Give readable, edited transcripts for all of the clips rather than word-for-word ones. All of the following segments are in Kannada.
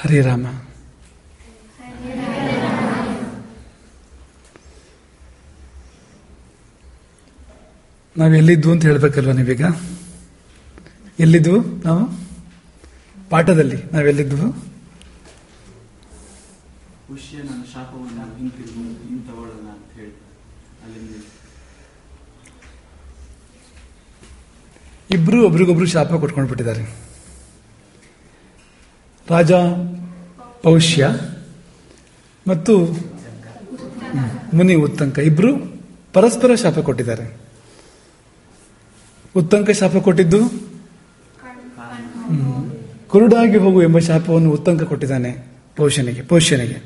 ಹರೇ ರಾಮ. ನಾವೆಲ್ಲಿದ್ದು ಅಂತ ಹೇಳ್ಬೇಕಲ್ವ ನೀವೀಗ? ಎಲ್ಲಿದ್ವು ನಾವು? ಪಾಠದಲ್ಲಿ ನಾವೆಲ್ಲಿದ್ವು? ನನ್ನ ಶಾಪವನ್ನು ಹಿಂತಗೊಳ್ಳಲ್ಲ ಅಂತ ಹೇಳಿ ಇಬ್ರು ಒಬ್ರಿಗೊಬ್ರು ಶಾಪ ಕೊಟ್ಕೊಂಡು ಬಿಟ್ಟಿದ್ದಾರೆ. ರಾಜ ಪೌಷ್ಯ ಮತ್ತು ಮುನಿ ಉತ್ತಂಕ ಇಬ್ರು ಪರಸ್ಪರ ಶಾಪ ಕೊಟ್ಟಿದ್ದಾರೆ. ಉತ್ತಂಕ ಶಾಪ ಕೊಟ್ಟಿದ್ದು ಕುರುಡಾಗಿ ಹೋಗು ಎಂಬ ಶಾಪವನ್ನು ಉತ್ತಂಕ ಕೊಟ್ಟಿದ್ದಾನೆ ಪೌಷ್ಯನಿಗೆ.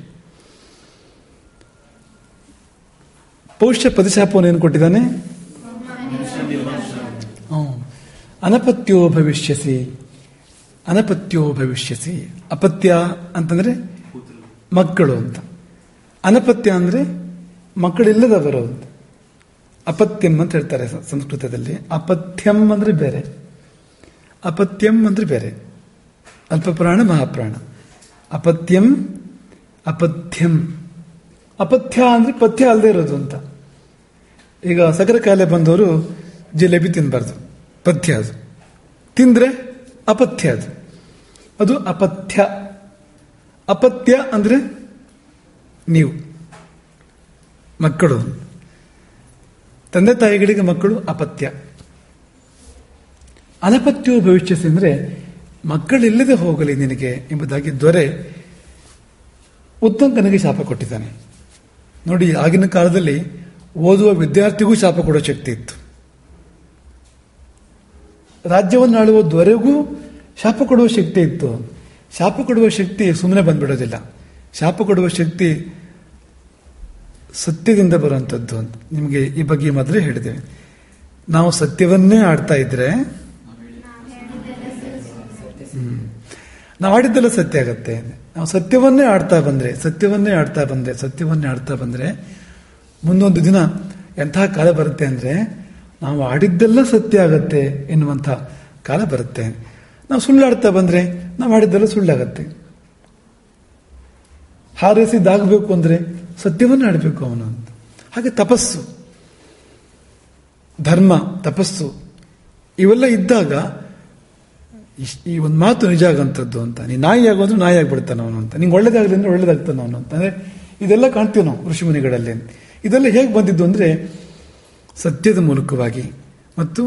ಪೌಷ್ಯ ಪ್ರತಿಶಾಪವನ್ನು ಏನು ಕೊಟ್ಟಿದ್ದಾನೆ? ಅನಪತ್ಯೋ ಭವಿಷ್ಯಸಿ. ಅಪತ್ಯ ಅಂತಂದ್ರೆ ಮಕ್ಕಳು ಅಂತ, ಅನಪತ್ಯ ಅಂದ್ರೆ ಮಕ್ಕಳಿಲ್ಲದವರು ಅಂತ. ಅಪತ್ಯಂ ಅಂತ ಹೇಳ್ತಾರೆ ಸಂಸ್ಕೃತದಲ್ಲಿ. ಅಪತ್ಯಂ ಅಂದ್ರೆ ಬೇರೆ, ಅಪತ್ಯಂ ಅಂದ್ರೆ ಬೇರೆ. ಅಲ್ಪಪ್ರಾಣ ಮಹಾಪ್ರಾಣ. ಅಪತ್ಯಂ ಅಪಥ್ಯಂ. ಅಪಥ್ಯ ಅಂದ್ರೆ ಪಥ್ಯ ಅಲ್ಲದೆ ಇರೋದು ಅಂತ. ಈಗ ಸಕ್ಕರೆ ಕಾಯಿಲೆ ಬಂದವರು ಜಿಲೇಬಿ ತಿನ್ಬಾರ್ದು, ಪಥ್ಯ ಅದು. ತಿಂದ್ರೆ ಅಪಥ್ಯ ಅದು, ಅದು ಅಪಥ್ಯ. ಅಪತ್ಯ ಅಂದ್ರೆ ನೀವು ಮಕ್ಕಳು, ತಂದೆ ತಾಯಿಗಳಿಗೆ ಮಕ್ಕಳು ಅಪತ್ಯ. ಅನಪತ್ಯೋ ಭವಿಷ್ಯಸಿ ಅಂದ್ರೆ ಮಕ್ಕಳಿಲ್ಲದೆ ಹೋಗಲಿ ನಿನಗೆ ಎಂಬುದಾಗಿ ದೊರೆ ಉತ್ತಂಕನಿಗೆ ಶಾಪ ಕೊಟ್ಟಿದ್ದಾನೆ. ನೋಡಿ, ಆಗಿನ ಕಾಲದಲ್ಲಿ ಓದುವ ವಿದ್ಯಾರ್ಥಿಗೂ ಶಾಪ ಕೊಡೋ ಶಕ್ತಿ ಇತ್ತು. ರಾಜ್ಯವನ್ನು ಆಳುವ ದೊರೆಗೂ ಶಾಪ ಕೊಡುವ ಶಕ್ತಿ ಇತ್ತು. ಶಾಪ ಕೊಡುವ ಶಕ್ತಿ ಸುಮ್ಮನೆ ಬಂದ್ಬಿಡೋದಿಲ್ಲ. ಶಾಪ ಕೊಡುವ ಶಕ್ತಿ ಸತ್ಯದಿಂದ ಬರುವಂಥದ್ದು ಅಂತ ನಿಮಗೆ ಈ ಬಗ್ಗೆ ಮೊದಲೇ ಹೇಳಿದ್ದೇವೆ. ನಾವು ಸತ್ಯವನ್ನೇ ಆಡ್ತಾ ಇದ್ರೆ ನಾವು ಆಡಿದ್ದೆಲ್ಲ ಸತ್ಯ ಆಗತ್ತೆ. ನಾವು ಸತ್ಯವನ್ನೇ ಆಡ್ತಾ ಬಂದ್ರೆ ಮುಂದೊಂದು ದಿನ ಎಂತಹ ಕಾಲ ಬರುತ್ತೆ ಅಂದ್ರೆ ನಾವು ಆಡಿದ್ದೆಲ್ಲ ಸತ್ಯ ಆಗತ್ತೆ ಎನ್ನುವಂಥ ಕಾಲ ಬರುತ್ತೆ. ನಾವು ಸುಳ್ಳಾಡ್ತಾ ಬಂದ್ರೆ ನಾವು ಆಡಿದ್ದೆಲ್ಲ ಸುಳ್ಳಾಗತ್ತೆ. ಹಾರೈಸಿದ್ದಾಗಬೇಕು ಅಂದ್ರೆ ಸತ್ಯವನ್ನೇ ಆಡಬೇಕು ಅವನು ಅಂತ. ಹಾಗೆ ತಪಸ್ಸು, ಧರ್ಮ, ತಪಸ್ಸು ಇವೆಲ್ಲ ಇದ್ದಾಗ ಈ ಒಂದು ಮಾತು ನಿಜ ಆಗಂಥದ್ದು ಅಂತ. ನೀ ನಾಯಿ ಆಗೋದ್ರೆ ನಾಯಿ ಆಗ್ಬಿಡ್ತಾನ ಅವನು ಅಂತ, ನಿಂಗೆ ಒಳ್ಳೇದಾಗಲಿ ಅಂದ್ರೆ ಒಳ್ಳೇದಾಗ್ತಾನ ಅವನು ಅಂತ. ಅಂದ್ರೆ ಇದೆಲ್ಲ ಕಾಣ್ತೀವಿ ನಾವು ಋಷಿಮುನಿಗಳಲ್ಲಿ. ಇದೆಲ್ಲ ಹೇಗೆ ಬಂದಿದ್ದು ಅಂದ್ರೆ ಸತ್ಯದ ಮೂಲಕವಾಗಿ ಮತ್ತು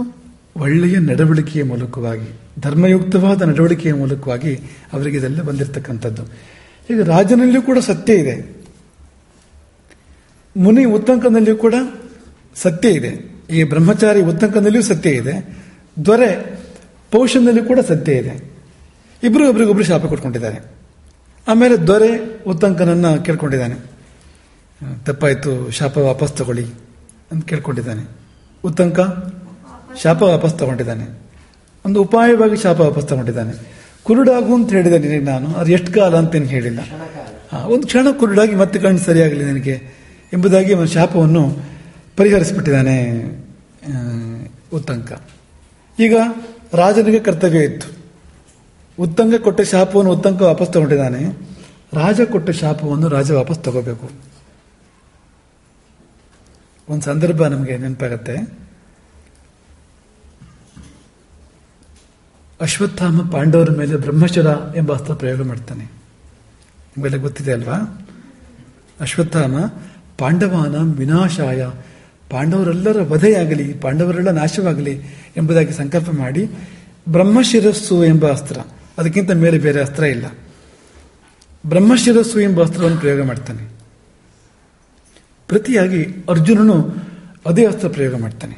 ಒಳ್ಳೆಯ ನಡವಳಿಕೆಯ ಮೂಲಕವಾಗಿ, ಧರ್ಮಯುಕ್ತವಾದ ನಡವಳಿಕೆಯ ಮೂಲಕವಾಗಿ ಅವರಿಗೆ ಇದೆಲ್ಲ ಬಂದಿರತಕ್ಕಂಥದ್ದು. ಈಗ ರಾಜನಲ್ಲಿಯೂ ಕೂಡ ಸತ್ಯ ಇದೆ, ಮುನಿ ಉತ್ತಂಕನಲ್ಲಿಯೂ ಕೂಡ ಸತ್ಯ ಇದೆ, ಈ ಬ್ರಹ್ಮಚಾರಿ ಉತ್ತಂಕನಲ್ಲಿಯೂ ಸತ್ಯ ಇದೆ, ದೊರೆ ಪೌಷನಲ್ಲಿ ಕೂಡ ಸತ್ಯ ಇದೆ. ಇಬ್ರು ಒಬ್ರಿಗೊಬ್ರು ಶಾಪ ಕೊಟ್ಕೊಂಡಿದ್ದಾರೆ. ಆಮೇಲೆ ದೊರೆ ಉತ್ತಂಕನನ್ನ ಕೇಳ್ಕೊಂಡಿದ್ದಾನೆ, ತಪ್ಪಾಯ್ತು ಶಾಪ ವಾಪಸ್ ತಗೊಳ್ಳಿ ಅಂತ ಕೇಳ್ಕೊಂಡಿದ್ದಾನೆ. ಉತ್ತಂಕ ಶಾಪ ವಾಪಸ್ ತಗೊಂಡಿದ್ದಾನೆ, ಒಂದು ಉಪಾಯವಾಗಿ ಶಾಪ ವಾಪಸ್ ತಗೊಂಡಿದ್ದಾನೆ. ಕುರುಡಾಗು ಅಂತ ಹೇಳಿದೆ ನಿನಗೆ ನಾನು, ಅದು ಎಷ್ಟು ಕಾಲ ಅಂತೇನು ಹೇಳಿಲ್ಲ. ಒಂದು ಕ್ಷಣ ಕುರುಡಾಗಿ ಮತ್ತೆ ಕಣ್ಣು ಸರಿಯಾಗಲಿ ನನಗೆ ಎಂಬುದಾಗಿ ಅವನ ಶಾಪವನ್ನು ಪರಿಹರಿಸಿಬಿಟ್ಟಿದ್ದಾನೆ ಉತ್ತಂಕ. ಈಗ ರಾಜನಿಗೆ ಕರ್ತವ್ಯ ಇತ್ತು. ಉತ್ತಂಕ ಕೊಟ್ಟ ಶಾಪವನ್ನು ಉತ್ತಂಕ ವಾಪಸ್ ತಗೊಂಡಿದ್ದಾನೆ, ರಾಜ ಕೊಟ್ಟ ಶಾಪವನ್ನು ರಾಜ ವಾಪಸ್ ತಗೋಬೇಕು. ಒಂದು ಸಂದರ್ಭ ನಮಗೆ ನೆನಪಾಗತ್ತೆ. ಅಶ್ವತ್ಥಾಮ ಪಾಂಡವರ ಮೇಲೆ ಬ್ರಹ್ಮಚರ ಎಂಬ ಅಸ್ತ್ರ ಪ್ರಯೋಗ ಮಾಡ್ತಾನೆ. ನಿಮಗೆಲ್ಲ ಗೊತ್ತಿದೆ ಅಲ್ವಾ? ಅಶ್ವತ್ಥಾಮ ಪಾಂಡವಾನ ವಿನಾಶಾಯ, ಪಾಂಡವರೆಲ್ಲರ ವಧೆಯಾಗಲಿ, ಪಾಂಡವರೆಲ್ಲ ನಾಶವಾಗಲಿ ಎಂಬುದಾಗಿ ಸಂಕಲ್ಪ ಮಾಡಿ ಬ್ರಹ್ಮಶಿರಸ್ಸು ಎಂಬ ಅಸ್ತ್ರ, ಅದಕ್ಕಿಂತ ಮೇಲೆ ಬೇರೆ ಅಸ್ತ್ರ ಇಲ್ಲ, ಬ್ರಹ್ಮಶಿರಸ್ಸು ಎಂಬ ಅಸ್ತ್ರವನ್ನು ಪ್ರಯೋಗ ಮಾಡ್ತಾನೆ. ಪ್ರತಿಯಾಗಿ ಅರ್ಜುನನು ಅದೇ ಅಸ್ತ್ರ ಪ್ರಯೋಗ ಮಾಡ್ತಾನೆ.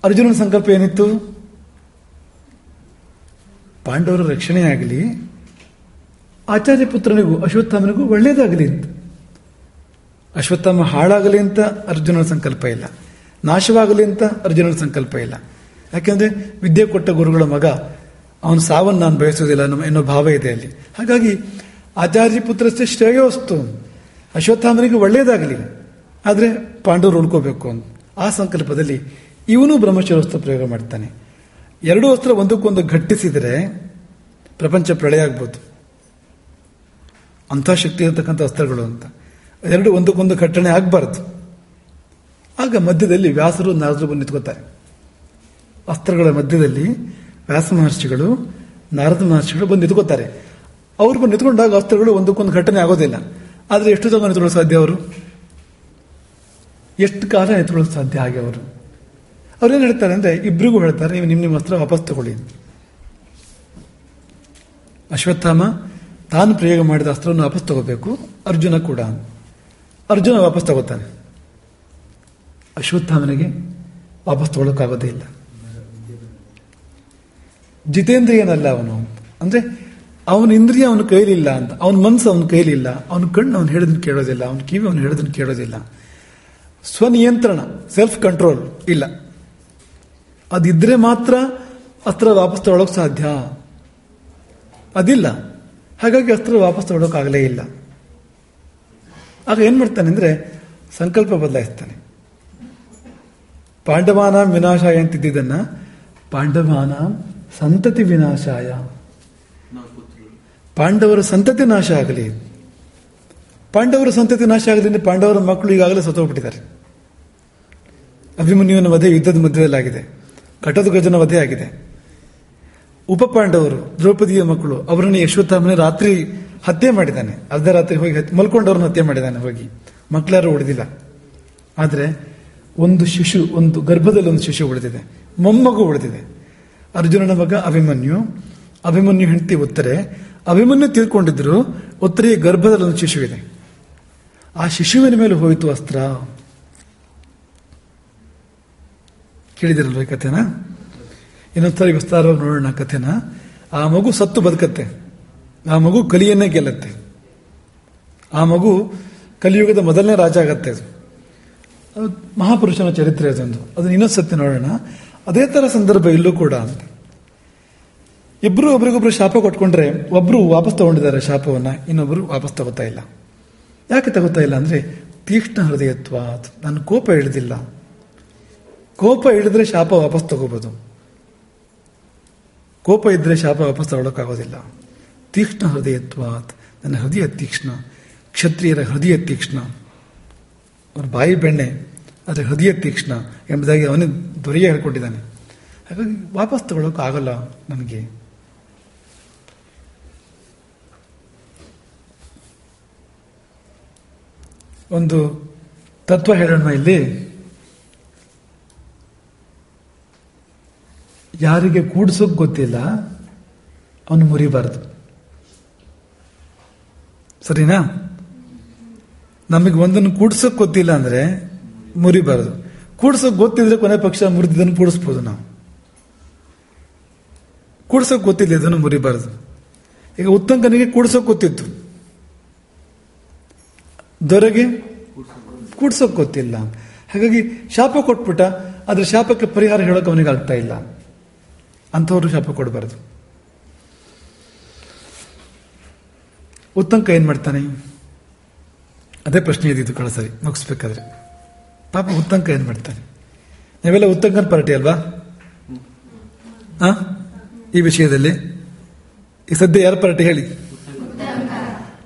ಅರ್ಜುನನ ಸಂಕಲ್ಪ ಏನಿತ್ತು? ಪಾಂಡವರ ರಕ್ಷಣೆಯಾಗಲಿ, ಆಚಾರ್ಯ ಪುತ್ರನಿಗೂ ಅಶ್ವತ್ಥಾಮನಿಗೂ ಒಳ್ಳೆಯದಾಗಲಿ ಅಂತ. ಅಶ್ವತ್ಥಾಮ ಹಾಳಾಗಲಿ ಅಂತ ಅರ್ಜುನನ ಸಂಕಲ್ಪ ಇಲ್ಲ, ನಾಶವಾಗಲಿ ಅಂತ ಅರ್ಜುನನ ಸಂಕಲ್ಪ ಇಲ್ಲ. ಯಾಕೆಂದ್ರೆ ವಿದ್ಯೆ ಕೊಟ್ಟ ಗುರುಗಳ ಮಗ, ಅವನ ಸಾವನ್ನು ನಾನು ಬಯಸುವುದಿಲ್ಲ ಎನ್ನೋ ಭಾವ ಇದೆ ಅಲ್ಲಿ. ಹಾಗಾಗಿ ಆಚಾರ್ಯ ಪುತ್ರಸ್ಥೆ ಶ್ರೇಯೋಸ್ತು, ಅಶ್ವತ್ಥಾಮನಿಗೆ ಒಳ್ಳೆಯದಾಗಲಿ, ಆದರೆ ಪಾಂಡವರು ಉಳ್ಕೋಬೇಕು ಅಂತ ಆ ಸಂಕಲ್ಪದಲ್ಲಿ ಇವನು ಬ್ರಹ್ಮಶಿರೋಸ್ತ್ರ ಪ್ರಯೋಗ ಮಾಡ್ತಾನೆ. ಎರಡೂ ಅಸ್ತ್ರ ಒಂದಕ್ಕೊಂದು ಘಟ್ಟಿಸಿದರೆ ಪ್ರಪಂಚ ಪ್ರಳಯ ಆಗ್ಬೋದು, ಅಂಥ ಶಕ್ತಿ ಇರತಕ್ಕಂಥ ಅಸ್ತ್ರಗಳು ಅಂತ. ಎರಡು ಒಂದಕ್ಕೊಂದು ಘಟನೆ ಆಗಬಾರ್ದು. ಆಗ ಮಧ್ಯದಲ್ಲಿ ವ್ಯಾಸರು ನಾರದರು ಬಂದು ನಿಂತ್ಕೋತಾರೆ. ಅಸ್ತ್ರಗಳ ಮಧ್ಯದಲ್ಲಿ ವ್ಯಾಸ ಮಹರ್ಷಿಗಳು ನಾರದ ಮಹರ್ಷಿಗಳು ಬಂದು ನಿಂತ್ಕೋತಾರೆ. ಅವ್ರು ಬಂದು ನಿಂತ್ಕೊಂಡಾಗ ಅಸ್ತ್ರಗಳು ಒಂದಕ್ಕೊಂದು ಘಟನೆ ಆಗೋದಿಲ್ಲ. ಆದರೆ ಎಷ್ಟು ತನಕ ನಿಂತ್ಕೊಳ್ಳೋಕೆ ಸಾಧ್ಯ? ಅವರು ಎಷ್ಟು ಕಾಲ ನಿಂತ್ಕೊಳ್ಳೋಕೆ ಸಾಧ್ಯ? ಹಾಗೆ ಅವ್ರೇನು ಹೇಳ್ತಾರೆ ಅಂದರೆ, ಇಬ್ಬರಿಗೂ ಹೇಳ್ತಾರೆ, ನೀವು ನಿಮ್ಮ ಅಸ್ತ್ರ ವಾಪಸ್ ತಗೊಳ್ಳಿ. ಅಶ್ವತ್ಥಾಮ ತಾನು ಪ್ರಯೋಗ ಮಾಡಿದ ಅಸ್ತ್ರವನ್ನು ವಾಪಸ್ ತಗೋಬೇಕು, ಅರ್ಜುನ ಕೂಡ. ಅರ್ಜುನ ವಾಪಸ್ ತಗೋತಾನೆ. ಅಶ್ವತ್ಥಾಮನಿಗೆ ವಾಪಸ್ ತಗೊಳ್ಳೋಕ್ಕಾಗೋದೇ ಇಲ್ಲ. ಜಿತೇಂದ್ರಿಯನಲ್ಲ ಅವನು. ಅಂದ್ರೆ ಅವನ ಇಂದ್ರಿಯ ಅವನ ಕೈಲಿಲ್ಲ ಅಂತ, ಅವನ ಮನಸ್ಸು ಅವನ ಕೈಲಿಲ್ಲ, ಅವನ ಕಣ್ಣು ಅವನು ಹೇಳಿದನ್ನು ಕೇಳೋದಿಲ್ಲ, ಅವನ ಕಿವಿ ಅವನು ಹೇಳಿದನ್ನು ಕೇಳೋದಿಲ್ಲ. ಸ್ವನಿಯಂತ್ರಣ, ಸೆಲ್ಫ್ ಕಂಟ್ರೋಲ್ ಇಲ್ಲ. ಅದಿದ್ರೆ ಮಾತ್ರ ಅಸ್ತ್ರ ವಾಪಸ್ ತಗೊಳ್ಳೋಕೆ ಸಾಧ್ಯ. ಅದಿಲ್ಲ. ಹಾಗಾಗಿ ಅಸ್ತ್ರ ವಾಪಸ್ ತಗೊಳ್ಳೋಕ್ಕಾಗಲೇ ಇಲ್ಲ. ಆಗ ಏನ್ ಮಾಡ್ತಾನೆ ಅಂದ್ರೆ ಸಂಕಲ್ಪ ಬದಲಾಯಿಸ್ತಾನೆ. ಪಾಂಡವಾನಾಂ ವಿನಾಶಾಯ ಅಂತಿದ್ದನ್ನ ಪಾಂಡವಾನಾಂ ಸಂತತಿ ವಿನಾಶಾಯ, ಪಾಂಡವರ ಸಂತತಿ ನಾಶ ಆಗಲಿ. ಪಾಂಡವರ ಸಂತತಿ ನಾಶ ಆಗಲಿ ಅಂದ್ರೆ ಪಾಂಡವರ ಮಕ್ಕಳು ಈಗಾಗಲೇ ಸತ್ತೋಗ್ಬಿಟ್ಟಿದ್ದಾರೆ. ಅಭಿಮನ್ಯುವಿನ ವಧೆ ಯುದ್ಧದ ಮಧ್ಯದಲ್ಲಾಗಿದೆ. ಘಟೋತ್ಕಚನ ವಧೆ ಆಗಿದೆ. ಉಪ ಪಾಂಡವರು ದ್ರೌಪದಿಯ ಮಕ್ಕಳು, ಅವರನ್ನು ಅಶ್ವತ್ಥಾಮನೇ ರಾತ್ರಿ ಹತ್ಯೆ ಮಾಡಿದ್ದಾನೆ. ಅರ್ಧ ರಾತ್ರಿ ಹೋಗಿ ಮಲ್ಕೊಂಡವ್ರನ್ನ ಹತ್ಯೆ ಮಾಡಿದ್ದಾನೆ ಹೋಗಿ. ಮಕ್ಕಳಾರು ಉಳಿದಿಲ್ಲ. ಆದರೆ ಒಂದು ಶಿಶು, ಒಂದು ಗರ್ಭದಲ್ಲಿ ಒಂದು ಶಿಶು ಉಳಿದಿದೆ, ಮೊಮ್ಮಗು ಉಳಿದಿದೆ. ಅರ್ಜುನನ ಮಗ ಅಭಿಮನ್ಯು, ಅಭಿಮನ್ಯು ಹೆಂಡತಿ ಉತ್ತರೆ. ಅಭಿಮನ್ಯು ತಿಳ್ಕೊಂಡಿದ್ರು, ಉತ್ತರೆಯ ಗರ್ಭದಲ್ಲಿ ಒಂದು ಶಿಶು ಇದೆ. ಆ ಶಿಶುವಿನ ಮೇಲೆ ಹೋಯಿತು ಅಸ್ತ್ರ. ಕೇಳಿದಿರಲ್ವ ಈ ಕಥೆನ? ಇನ್ನೊಂದ್ಸರಿ ವಿಸ್ತಾರವಾಗಿ ನೋಡೋಣ ಕಥೆನ. ಆ ಮಗು ಸತ್ತು ಬದುಕತ್ತೆ. ಆ ಮಗು ಕಲಿಯನ್ನೇ ಗೆಲ್ಲತ್ತೆ. ಆ ಮಗು ಕಲಿಯುಗದ ಮೊದಲನೇ ರಾಜ ಆಗತ್ತೆ. ಅದು ಮಹಾಪುರುಷನ ಚರಿತ್ರೆ ಅದೊಂದು. ಅದನ್ನ ಇನ್ನೊಂದ್ಸತಿ ನೋಡೋಣ. ಅದೇ ತರ ಸಂದರ್ಭ ಇಲ್ಲೂ ಕೂಡ ಅಂತ. ಇಬ್ರು ಒಬ್ರಿಗೊಬ್ರು ಶಾಪ ಕೊಟ್ಕೊಂಡ್ರೆ ಒಬ್ರು ವಾಪಸ್ ತಗೊಂಡಿದ್ದಾರೆ ಶಾಪವನ್ನ, ಇನ್ನೊಬ್ರು ವಾಪಸ್ ತಗೋತಾ ಇಲ್ಲ. ಯಾಕೆ ತಗೋತಾ ಇಲ್ಲ ಅಂದ್ರೆ ತೀಕ್ಷ್ಣ ಹೃದಯತ್ವ. ನನ್ನ ಕೋಪ ಹಿಡಿದಿಲ್ಲ. ಕೋಪ ಹಿಡಿದ್ರೆ ಶಾಪ ವಾಪಸ್ ತಗೋಬಹುದು. ಕೋಪ ಇದ್ರೆ ಶಾಪ ವಾಪಸ್ ತಗೊಳ್ಳೋಕ್ಕಾಗೋದಿಲ್ಲ. ತೀಕ್ಷ್ಣ ಹೃದಯತ್ವ. ನನ್ನ ಹೃದಯ ತೀಕ್ಷ್ಣ. ಕ್ಷತ್ರಿಯರ ಹೃದಯ ತೀಕ್ಷ್ಣ. ಅವರ ಬಾಯಿ ಬೆಣ್ಣೆ, ಆದರೆ ಹೃದಯ ತೀಕ್ಷ್ಣ ಎಂಬುದಾಗಿ ಅವನೇ ದೊರೆಯ ಹೇಳ್ಕೊಂಡಿದ್ದಾನೆ. ಹಾಗಾಗಿ ವಾಪಸ್ ತಗೊಳ್ಳೋಕೆ ಆಗಲ್ಲ ನನಗೆ. ಒಂದು ತತ್ವ ಹೇಳೋಣ ಇಲ್ಲಿ. ಯಾರಿಗೆ ಕೂಡ್ಸೋಕ್ ಗೊತ್ತಿಲ್ಲ ಅವನು ಮುರಿಬಾರದು. ಸರಿನಾ? ನಮಗೆ ಒಂದನ್ನು ಕೂಡ್ಸೋಕ್ ಗೊತ್ತಿಲ್ಲ ಅಂದ್ರೆ ಮುರಿಬಾರದು. ಕೂಡ್ಸೋಕ್ ಗೊತ್ತಿದ್ರೆ ಕೊನೆ ಪಕ್ಷ ಮುರಿದಿದ್ದನ್ನು ಕೂಡಿಸ್ಬೋದು ನಾವು. ಕೂಡ್ಸೋಕ್ ಗೊತ್ತಿಲ್ಲ ಇದನ್ನು ಮುರಿಬಾರದು. ಈಗ ಉತ್ತಂಕನಿಗೆ ಕೂಡ್ಸೋಕ್ ಗೊತ್ತಿತ್ತು, ದೊರೆಗೆ ಕೂಡ್ಸೋಕ್ ಗೊತ್ತಿಲ್ಲ. ಹಾಗಾಗಿ ಶಾಪ ಕೊಟ್ಬಿಟ್ಟ. ಆದ್ರೆ ಶಾಪಕ್ಕೆ ಪರಿಹಾರ ಹೇಳೋಕೆ ಅವನಿಗೆ ಆಗ್ತಾ ಇಲ್ಲ. ಅಂಥವ್ರು ಶಾಪ ಕೊಡಬಾರದು. ಉತ್ತಂಕ ಏನ್ ಮಾಡ್ತಾನೆ? ಅದೇ ಪ್ರಶ್ನೆ ಇದ್ದಿದ್ದು ಕಳೆದ ಸರಿ ಮುಗಿಸ್ಬೇಕಾದ್ರೆ. ಪಾಪ ಉತ್ತಂಕ ಏನ್ ಮಾಡ್ತಾನೆ? ನೀವೆಲ್ಲ ಉತ್ತಂಕನ ಪಾರ್ಟಿ ಅಲ್ವಾ? ಈ ವಿಷಯದಲ್ಲಿ ಈ ಸದ್ಯ ಯಾರ ಪಾರ್ಟಿ ಹೇಳಿ?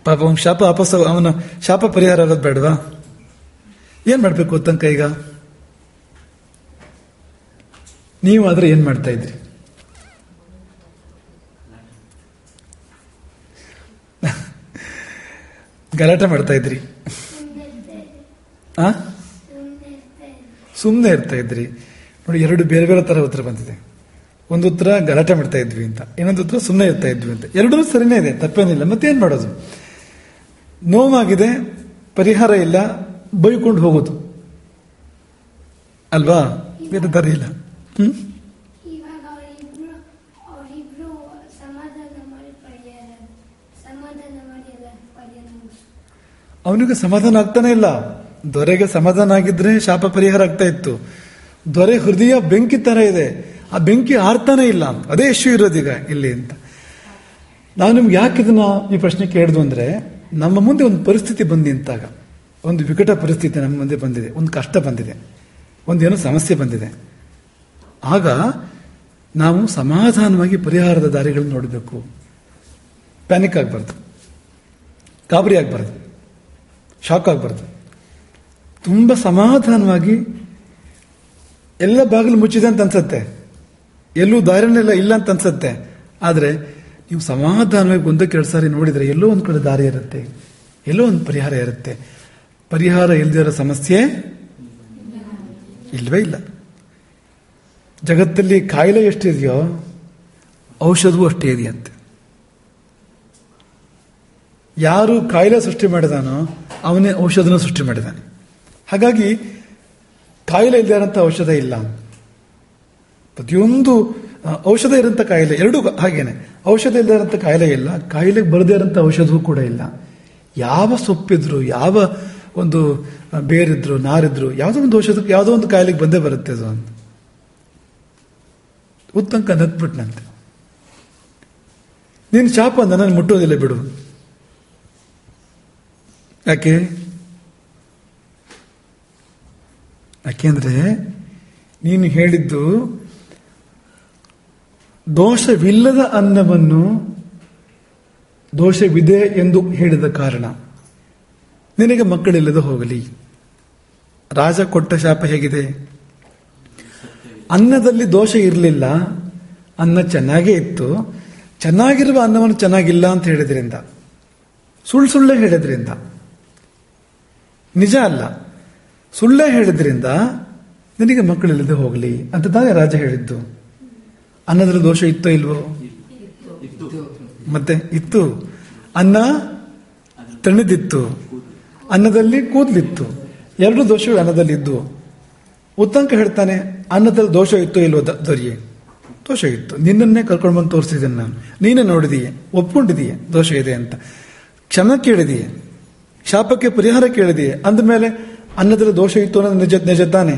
ಪಾಪ ಅವನ ಶಾಪ ವಾಪಸ್, ಅವನ ಶಾಪ ಪರಿಹಾರ ಆಗೋದು ಬೇಡವಾ? ಏನ್ ಮಾಡ್ಬೇಕು ಉತ್ತಂಕ ಈಗ? ನೀವು ಆದ್ರೆ ಏನ್ ಮಾಡ್ತಾ ಇದ್ರಿ? ಗಲಾಟೆ ಮಾಡ್ತಾ ಇದ್ರಿ? ಸುಮ್ಮನೆ ಇರ್ತಾ ಇದ್ರಿ? ನೋಡಿ, ಎರಡು ಬೇರೆ ಬೇರೆ ತರ ಉತ್ತರ ಬಂದಿದೆ. ಒಂದು ಉತ್ತರ ಗಲಾಟೆ ಮಾಡ್ತಾ ಇದ್ವಿ ಅಂತ, ಇನ್ನೊಂದು ಉತ್ತರ ಸುಮ್ಮನೆ ಇರ್ತಾ ಇದ್ವಿ ಅಂತ. ಎರಡೂ ಸರಿನೇ ಇದೆ, ತಪ್ಪೇನಿಲ್ಲ. ಮತ್ತೇನ್ ಮಾಡೋದು? ನೋವಾಗಿದೆ, ಪರಿಹಾರ ಇಲ್ಲ, ಬೈಕೊಂಡು ಹೋಗೋದು ಅಲ್ವಾ? ಬೇರೆ ದಾರಿ ಇಲ್ಲ. ಅವನಿಗೆ ಸಮಾಧಾನ ಆಗ್ತಾನೆ ಇಲ್ಲ. ದೊರೆಗೆ ಸಮಾಧಾನ ಆಗಿದ್ರೆ ಶಾಪ ಪರಿಹಾರ ಆಗ್ತಾ ಇತ್ತು. ದೊರೆ ಹೃದಯ ಬೆಂಕಿ ತರ ಇದೆ, ಆ ಬೆಂಕಿ ಆರ್ತಾನೆ ಇಲ್ಲ. ಅದೇ ಇಶ್ಯೂ ಇರೋದೀಗ ಇಲ್ಲಿ ಅಂತ. ನಾವು ನಿಮ್ಗೆ ಯಾಕೆ ಇದನ್ನ ಈ ಪ್ರಶ್ನೆ ಕೇಳಿದ್ವು ಅಂದ್ರೆ, ನಮ್ಮ ಮುಂದೆ ಒಂದು ಪರಿಸ್ಥಿತಿ ಬಂದು ನಿಂತಾಗ, ಒಂದು ವಿಕಟ ಪರಿಸ್ಥಿತಿ ನಮ್ಮ ಮುಂದೆ ಬಂದಿದೆ, ಒಂದು ಕಷ್ಟ ಬಂದಿದೆ, ಒಂದೇನೋ ಸಮಸ್ಯೆ ಬಂದಿದೆ. ಆಗ ನಾವು ಸಮಾಧಾನವಾಗಿ ಪರಿಹಾರದ ದಾರಿಗಳನ್ನು ನೋಡಬೇಕು. ಪ್ಯಾನಿಕ್ ಆಗಬಾರ್ದು, ಗಾಬರಿ ಆಗಬಾರ್ದು, ಶಾಕ್ ಆಗಬಾರ್ದು. ತುಂಬ ಸಮಾಧಾನವಾಗಿ, ಎಲ್ಲ ಬಾಗಿಲು ಮುಚ್ಚಿದೆ ಅಂತ ಅನ್ಸತ್ತೆ, ಎಲ್ಲೂ ದಾರಿನೆಲ್ಲ ಇಲ್ಲ ಅಂತ ಅನ್ಸತ್ತೆ. ಆದರೆ ನೀವು ಸಮಾಧಾನವಾಗಿ ಒಂದಕ್ಕೆ 2 ಸಾರಿ ನೋಡಿದರೆ ಎಲ್ಲೋ ಒಂದು ಕಡೆ ದಾರಿ ಇರುತ್ತೆ, ಎಲ್ಲೋ ಒಂದು ಪರಿಹಾರ ಇರುತ್ತೆ. ಪರಿಹಾರ ಇಲ್ಲದಿರೋ ಸಮಸ್ಯೆ ಇಲ್ವೇ ಇಲ್ಲ. ಜಗತ್ತಲ್ಲಿ ಕಾಯಿಲೆ ಎಷ್ಟಿದೆಯೋ ಔಷಧವೂ ಅಷ್ಟೇ ಇದೆಯಂತೆ. ಯಾರು ಕಾಯಿಲೆ ಸೃಷ್ಟಿ ಮಾಡಿದಾನೋ ಅವನೇ ಔಷಧನ ಸೃಷ್ಟಿ ಮಾಡಿದಾನೆ. ಹಾಗಾಗಿ ಕಾಯಿಲೆ ಇಲ್ಲದೆ ಇರೋಂಥ ಔಷಧ ಇಲ್ಲ. ಪ್ರತಿಯೊಂದು ಔಷಧ ಇರೋಂಥ ಕಾಯಿಲೆ ಎರಡೂ ಹಾಗೇನೆ. ಔಷಧ ಇಲ್ಲದೆ ಇರೋಂಥ ಕಾಯಿಲೆ ಇಲ್ಲ, ಕಾಯಿಲೆಗೆ ಬರದೇ ಇರೋಂಥ ಔಷಧವೂ ಕೂಡ ಇಲ್ಲ. ಯಾವ ಸೊಪ್ಪಿದ್ರು, ಯಾವ ಒಂದು ಬೇರಿದ್ರು, ನಾರಿದ್ರು, ಯಾವುದೋ ಒಂದು ಔಷಧಕ್ಕೆ ಯಾವುದೋ ಒಂದು ಕಾಯಿಲೆಗೆ ಬಂದೇ ಬರುತ್ತೆ ಅದು ಅಂತ. ಉತ್ತಂಕ ನತ್ಬಿಟ್ನಂತೆ, ನೀನು ಶಾಪ ನನ್ನನ್ನು ಮುಟ್ಟೋದಿಲ್ಲ ಬಿಡು. ಯಾಕೆಂದ್ರೆ ನೀನು ಹೇಳಿದ್ದು ದೋಷವಿಲ್ಲದ ಅನ್ನವನ್ನು ದೋಷವಿದೆ ಎಂದು ಹೇಳಿದ ಕಾರಣ ನಿನಗೆ ಮಕ್ಕಳಿಲ್ಲದೆ ಹೋಗಲಿ. ರಾಜ ಕೊಟ್ಟ ಶಾಪ ಹೇಗಿದೆ? ಅನ್ನದಲ್ಲಿ ದೋಷ ಇರಲಿಲ್ಲ, ಅನ್ನ ಚೆನ್ನಾಗೇ ಇತ್ತು. ಚೆನ್ನಾಗಿರುವ ಅನ್ನವನ್ನು ಚೆನ್ನಾಗಿಲ್ಲ ಅಂತ ಹೇಳಿದ್ರಿಂದ, ಸುಳ್ಳೆ ಹೇಳಿದ್ರಿಂದ, ನಿಜ ಅಲ್ಲ ಸುಳ್ಳೇ ಹೇಳಿದ್ರಿಂದ ನಿನಗೆ ಮಕ್ಕಳಿಲ್ಲದೆ ಹೋಗಲಿ ಅಂತ ತಾನೇ ರಾಜ ಹೇಳಿದ್ದು. ಅನ್ನದಲ್ಲಿ ದೋಷ ಇತ್ತೋ ಇಲ್ವೋ? ಮತ್ತೆ ಇತ್ತು. ಅನ್ನ ತಣಿದಿತ್ತು, ಅನ್ನದಲ್ಲಿ ಕೂದಲಿತ್ತು, ಎರಡು ದೋಷಗಳು ಅನ್ನದಲ್ಲಿ ಇದ್ದು. ಉತ್ತಂಕ ಹೇಳ್ತಾನೆ, ಅನ್ನದಲ್ಲಿ ದೋಷ ಇತ್ತೋ ಇಲ್ವೋ ದೊರೆಯೇ? ದೋಷ ಇತ್ತು. ನಿನ್ನನ್ನೇ ಕರ್ಕೊಂಡು ಬಂದು ತೋರಿಸಿದ್ದೇನೆ ನಾನು, ನೀನೇ ನೋಡಿದೀಯ, ಒಪ್ಕೊಂಡಿದೀಯ ದೋಷ ಇದೆ ಅಂತ. ಕ್ಷಮ ಕೇಳಿದೀಯ, ಶಾಪಕ್ಕೆ ಪರಿಹಾರ ಕೇಳಿದೀಯ. ಅಂದಮೇಲೆ ಅನ್ನದಲ್ಲಿ ದೋಷ ಇತ್ತು ಅನ್ನೋದು ನಿಜ ತಾನೆ.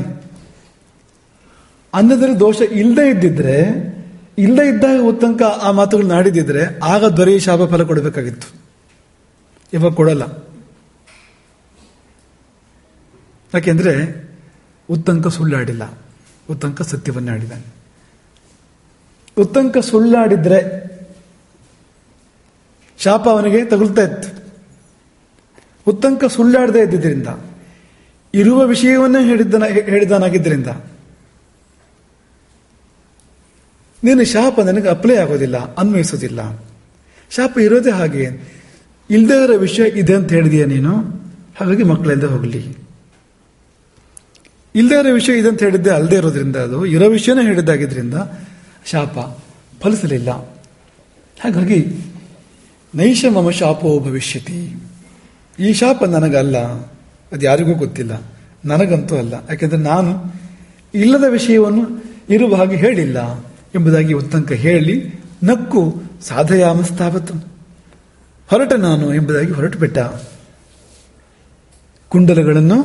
ಅನ್ನದಲ್ಲಿ ದೋಷ ಇಲ್ಲದೆ ಇದ್ದಿದ್ರೆ, ಇಲ್ಲದೆ ಇದ್ದಾಗ ಉತ್ತಂಕ ಆ ಮಾತುಗಳು ನಾಡಿದಿದ್ರೆ ಆಗ ದೊರೆಯ ಶಾಪ ಫಲ ಕೊಡಬೇಕಾಗಿತ್ತು. ಇವಾಗ ಕೊಡಲ್ಲ. ಯಾಕೆಂದ್ರೆ ಉತ್ತಂಕ ಸುಳ್ಳಾಡಿಲ್ಲ, ಉತ್ತಂಕ ಸತ್ಯವನ್ನೇ ಆಡಿದ್ದಾನೆ. ಉತ್ತಂಕ ಸುಳ್ಳಾಡಿದ್ರೆ ಶಾಪ ಅವನಿಗೆ ತಗುಲ್ತಾ ಇತ್ತು. ಉತ್ತಂಕ ಸುಳ್ಳಾಡದೆ ಇದ್ದಿದ್ದರಿಂದ, ಇರುವ ವಿಷಯವನ್ನೇ ಹೇಳಿದ್ದಾನಾಗಿದ್ದರಿಂದ ನೀನು ಶಾಪ ನನಗೆ ಅಪ್ಲೈ ಆಗೋದಿಲ್ಲ, ಅನ್ವಯಿಸೋದಿಲ್ಲ. ಶಾಪ ಇರೋದೇ ಹಾಗೆ, ಇಲ್ಲದೇ ಇರೋ ವಿಷಯ ಇದೆ ಅಂತ ಹೇಳಿದೀಯ ನೀನು, ಹಾಗಾಗಿ ಮಕ್ಕಳಿಂದ ಹೋಗಲಿ. ಇಲ್ಲದೇ ಇರೋ ವಿಷಯ ಇದೆ ಅಂತ ಹೇಳಿದ್ದೆ ಅಲ್ಲದೆ ಇರೋದ್ರಿಂದ, ಅದು ಇರೋ ವಿಷಯನೇ ಹೇಳಿದ್ದಾಗಿದ್ರಿಂದ ಶಾಪ ಫಲಿಸಲಿಲ್ಲ. ಹಾಗಾಗಿ ನೈಷ ಮಮ ಶಾಪೋ ಭವಿಷ್ಯತಿ. ಈ ಶಾಪ ನನಗಲ್ಲ, ಅದು ಯಾರಿಗೂ ಗೊತ್ತಿಲ್ಲ, ನನಗಂತೂ ಅಲ್ಲ. ಯಾಕೆಂದ್ರೆ ನಾನು ಇಲ್ಲದ ವಿಷಯವನ್ನು ಇರುವ ಹಾಗೆ ಹೇಳಿಲ್ಲ ಎಂಬುದಾಗಿ ಉತ್ತಂಕ ಹೇಳಿ ನಕ್ಕು ಸಾಧಯಾಮಸ್ತಾವತ್ತು, ಹೊರಟ ನಾನು ಎಂಬುದಾಗಿ ಹೊರಟು ಬಿಟ್ಟ. ಕುಂಡಲಗಳನ್ನು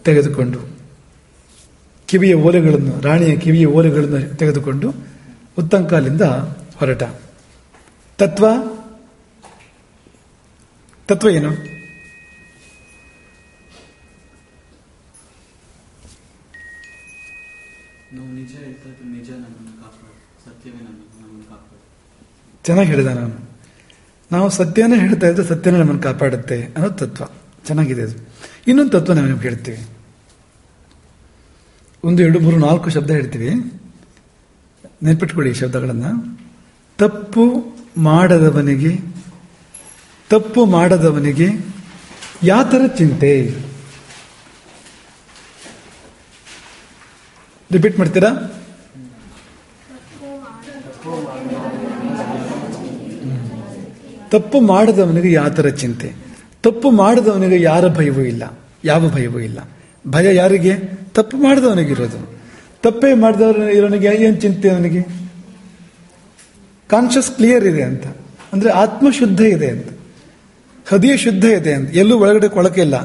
ತೆಗೆದುಕೊಂಡು, ಕಿವಿಯ ಓಲೆಗಳನ್ನು, ರಾಣಿಯ ಕಿವಿಯ ಓಲೆಗಳನ್ನು ತೆಗೆದುಕೊಂಡು ಉತ್ತಂಕಾಲಿಂದ ಹೊರಟ. ತತ್ವ ಏನು? ನಾವು ನಿಜ ಹೇಳ್ತಾ ಇದ್ದು, ನಿಜ ನಮ್ಮನ್ನು ಕಾಪಾಡು, ಸತ್ಯವೇ ನಮ್ಮನ್ನು ಕಾಪಾಡು. ಚೆನ್ನಾಗಿ ಹೇಳಿದ ನಾನು. ನಾವು ಸತ್ಯನೇ ಹೇಳ್ತಾ ಇದ್ರೆ ಸತ್ಯನೇ ನಮ್ಮನ್ನು ಕಾಪಾಡುತ್ತೆ ಅನ್ನೋದು ತತ್ವ. ಚೆನ್ನಾಗಿದೆ ಅದು. ಇನ್ನೊಂದು ತತ್ವ ನಾವು ನಿಮ್ಗೆ ಹೇಳ್ತೀವಿ. 1, 2, 3, 4 ಶಬ್ದ ಹೇಳ್ತೀವಿ, ನೆನ್ಪಿಟ್ಕೊಳ್ಳಿ ಈ ಶಬ್ದಗಳನ್ನ. ತಪ್ಪು ಮಾಡದವನಿಗೆ ಯಾತರ ಚಿಂತೆ. ರಿಪೀಟ್ ಮಾಡ್ತೀರಾ? ತಪ್ಪು ಮಾಡದವನಿಗೆ ಯಾತರ ಚಿಂತೆ. ತಪ್ಪು ಮಾಡದವನಿಗೆ ಯಾರ ಭಯವೂ ಇಲ್ಲ, ಯಾವ ಭಯವೂ ಇಲ್ಲ. ಭಯ ಯಾರಿಗೆ? ತಪ್ಪು ಮಾಡಿದವನಿಗಿರೋದು. ತಪ್ಪೇ ಮಾಡಿದವನ ಇರೋನಿಗೆ ಏನ್ ಚಿಂತೆ? ಅವನಿಗೆ ಕಾನ್ಶಿಯಸ್ ಕ್ಲಿಯರ್ ಇದೆ ಅಂತ, ಅಂದ್ರೆ ಆತ್ಮ ಶುದ್ಧ ಇದೆ ಅಂತ, ಹೃದಯ ಶುದ್ಧ ಇದೆ ಅಂತ, ಎಲ್ಲೂ ಒಳಗಡೆ ಕೊಳಕೆ ಇಲ್ಲ,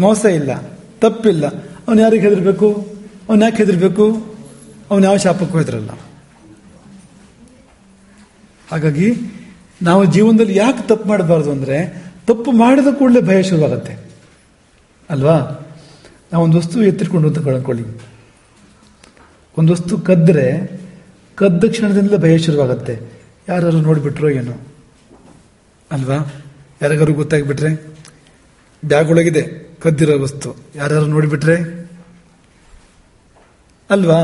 ಮೋಸ ಇಲ್ಲ, ತಪ್ಪಿಲ್ಲ. ಅವನು ಯಾರಿಗೆ ಹೆದರ್ಬೇಕು? ಅವನು ಯಾಕೆ ಹೆದರ್ಬೇಕು? ಅವನು ಯಾವ ಶಾಪಕ್ಕೂ ಹೆದರಲ್ಲ. ಹಾಗಾಗಿ ನಾವು ಜೀವನದಲ್ಲಿ ಯಾಕೆ ತಪ್ಪು ಮಾಡಬಾರ್ದು ಅಂದ್ರೆ, ತಪ್ಪು ಮಾಡಿದ ಕೂಡಲೇ ಭಯ ಶುರುವಾಗತ್ತೆ ಅಲ್ವಾ? ನಾವೊಂದು ವಸ್ತು ಎತ್ತಿಟ್ಕೊಂಡು ಅಂತ ಕಳ್ಕೊಳ್ಳಿ, ಒಂದು ವಸ್ತು ಕದ್ದ ಕ್ಷಣದಿಂದಲೇ ಭಯ ಶುರುವಾಗತ್ತೆ. ಯಾರು ನೋಡಿಬಿಟ್ರೋ ಏನೋ, ಅಲ್ವಾ? ಯಾರಿಗಾರು ಗೊತ್ತಾಗ್ಬಿಟ್ರೆ, ಬ್ಯಾಗ್ ಒಳಗಿದೆ ಕದ್ದಿರೋ ವಸ್ತು, ಯಾರು ನೋಡಿಬಿಟ್ರೆ ಅಲ್ವಾ?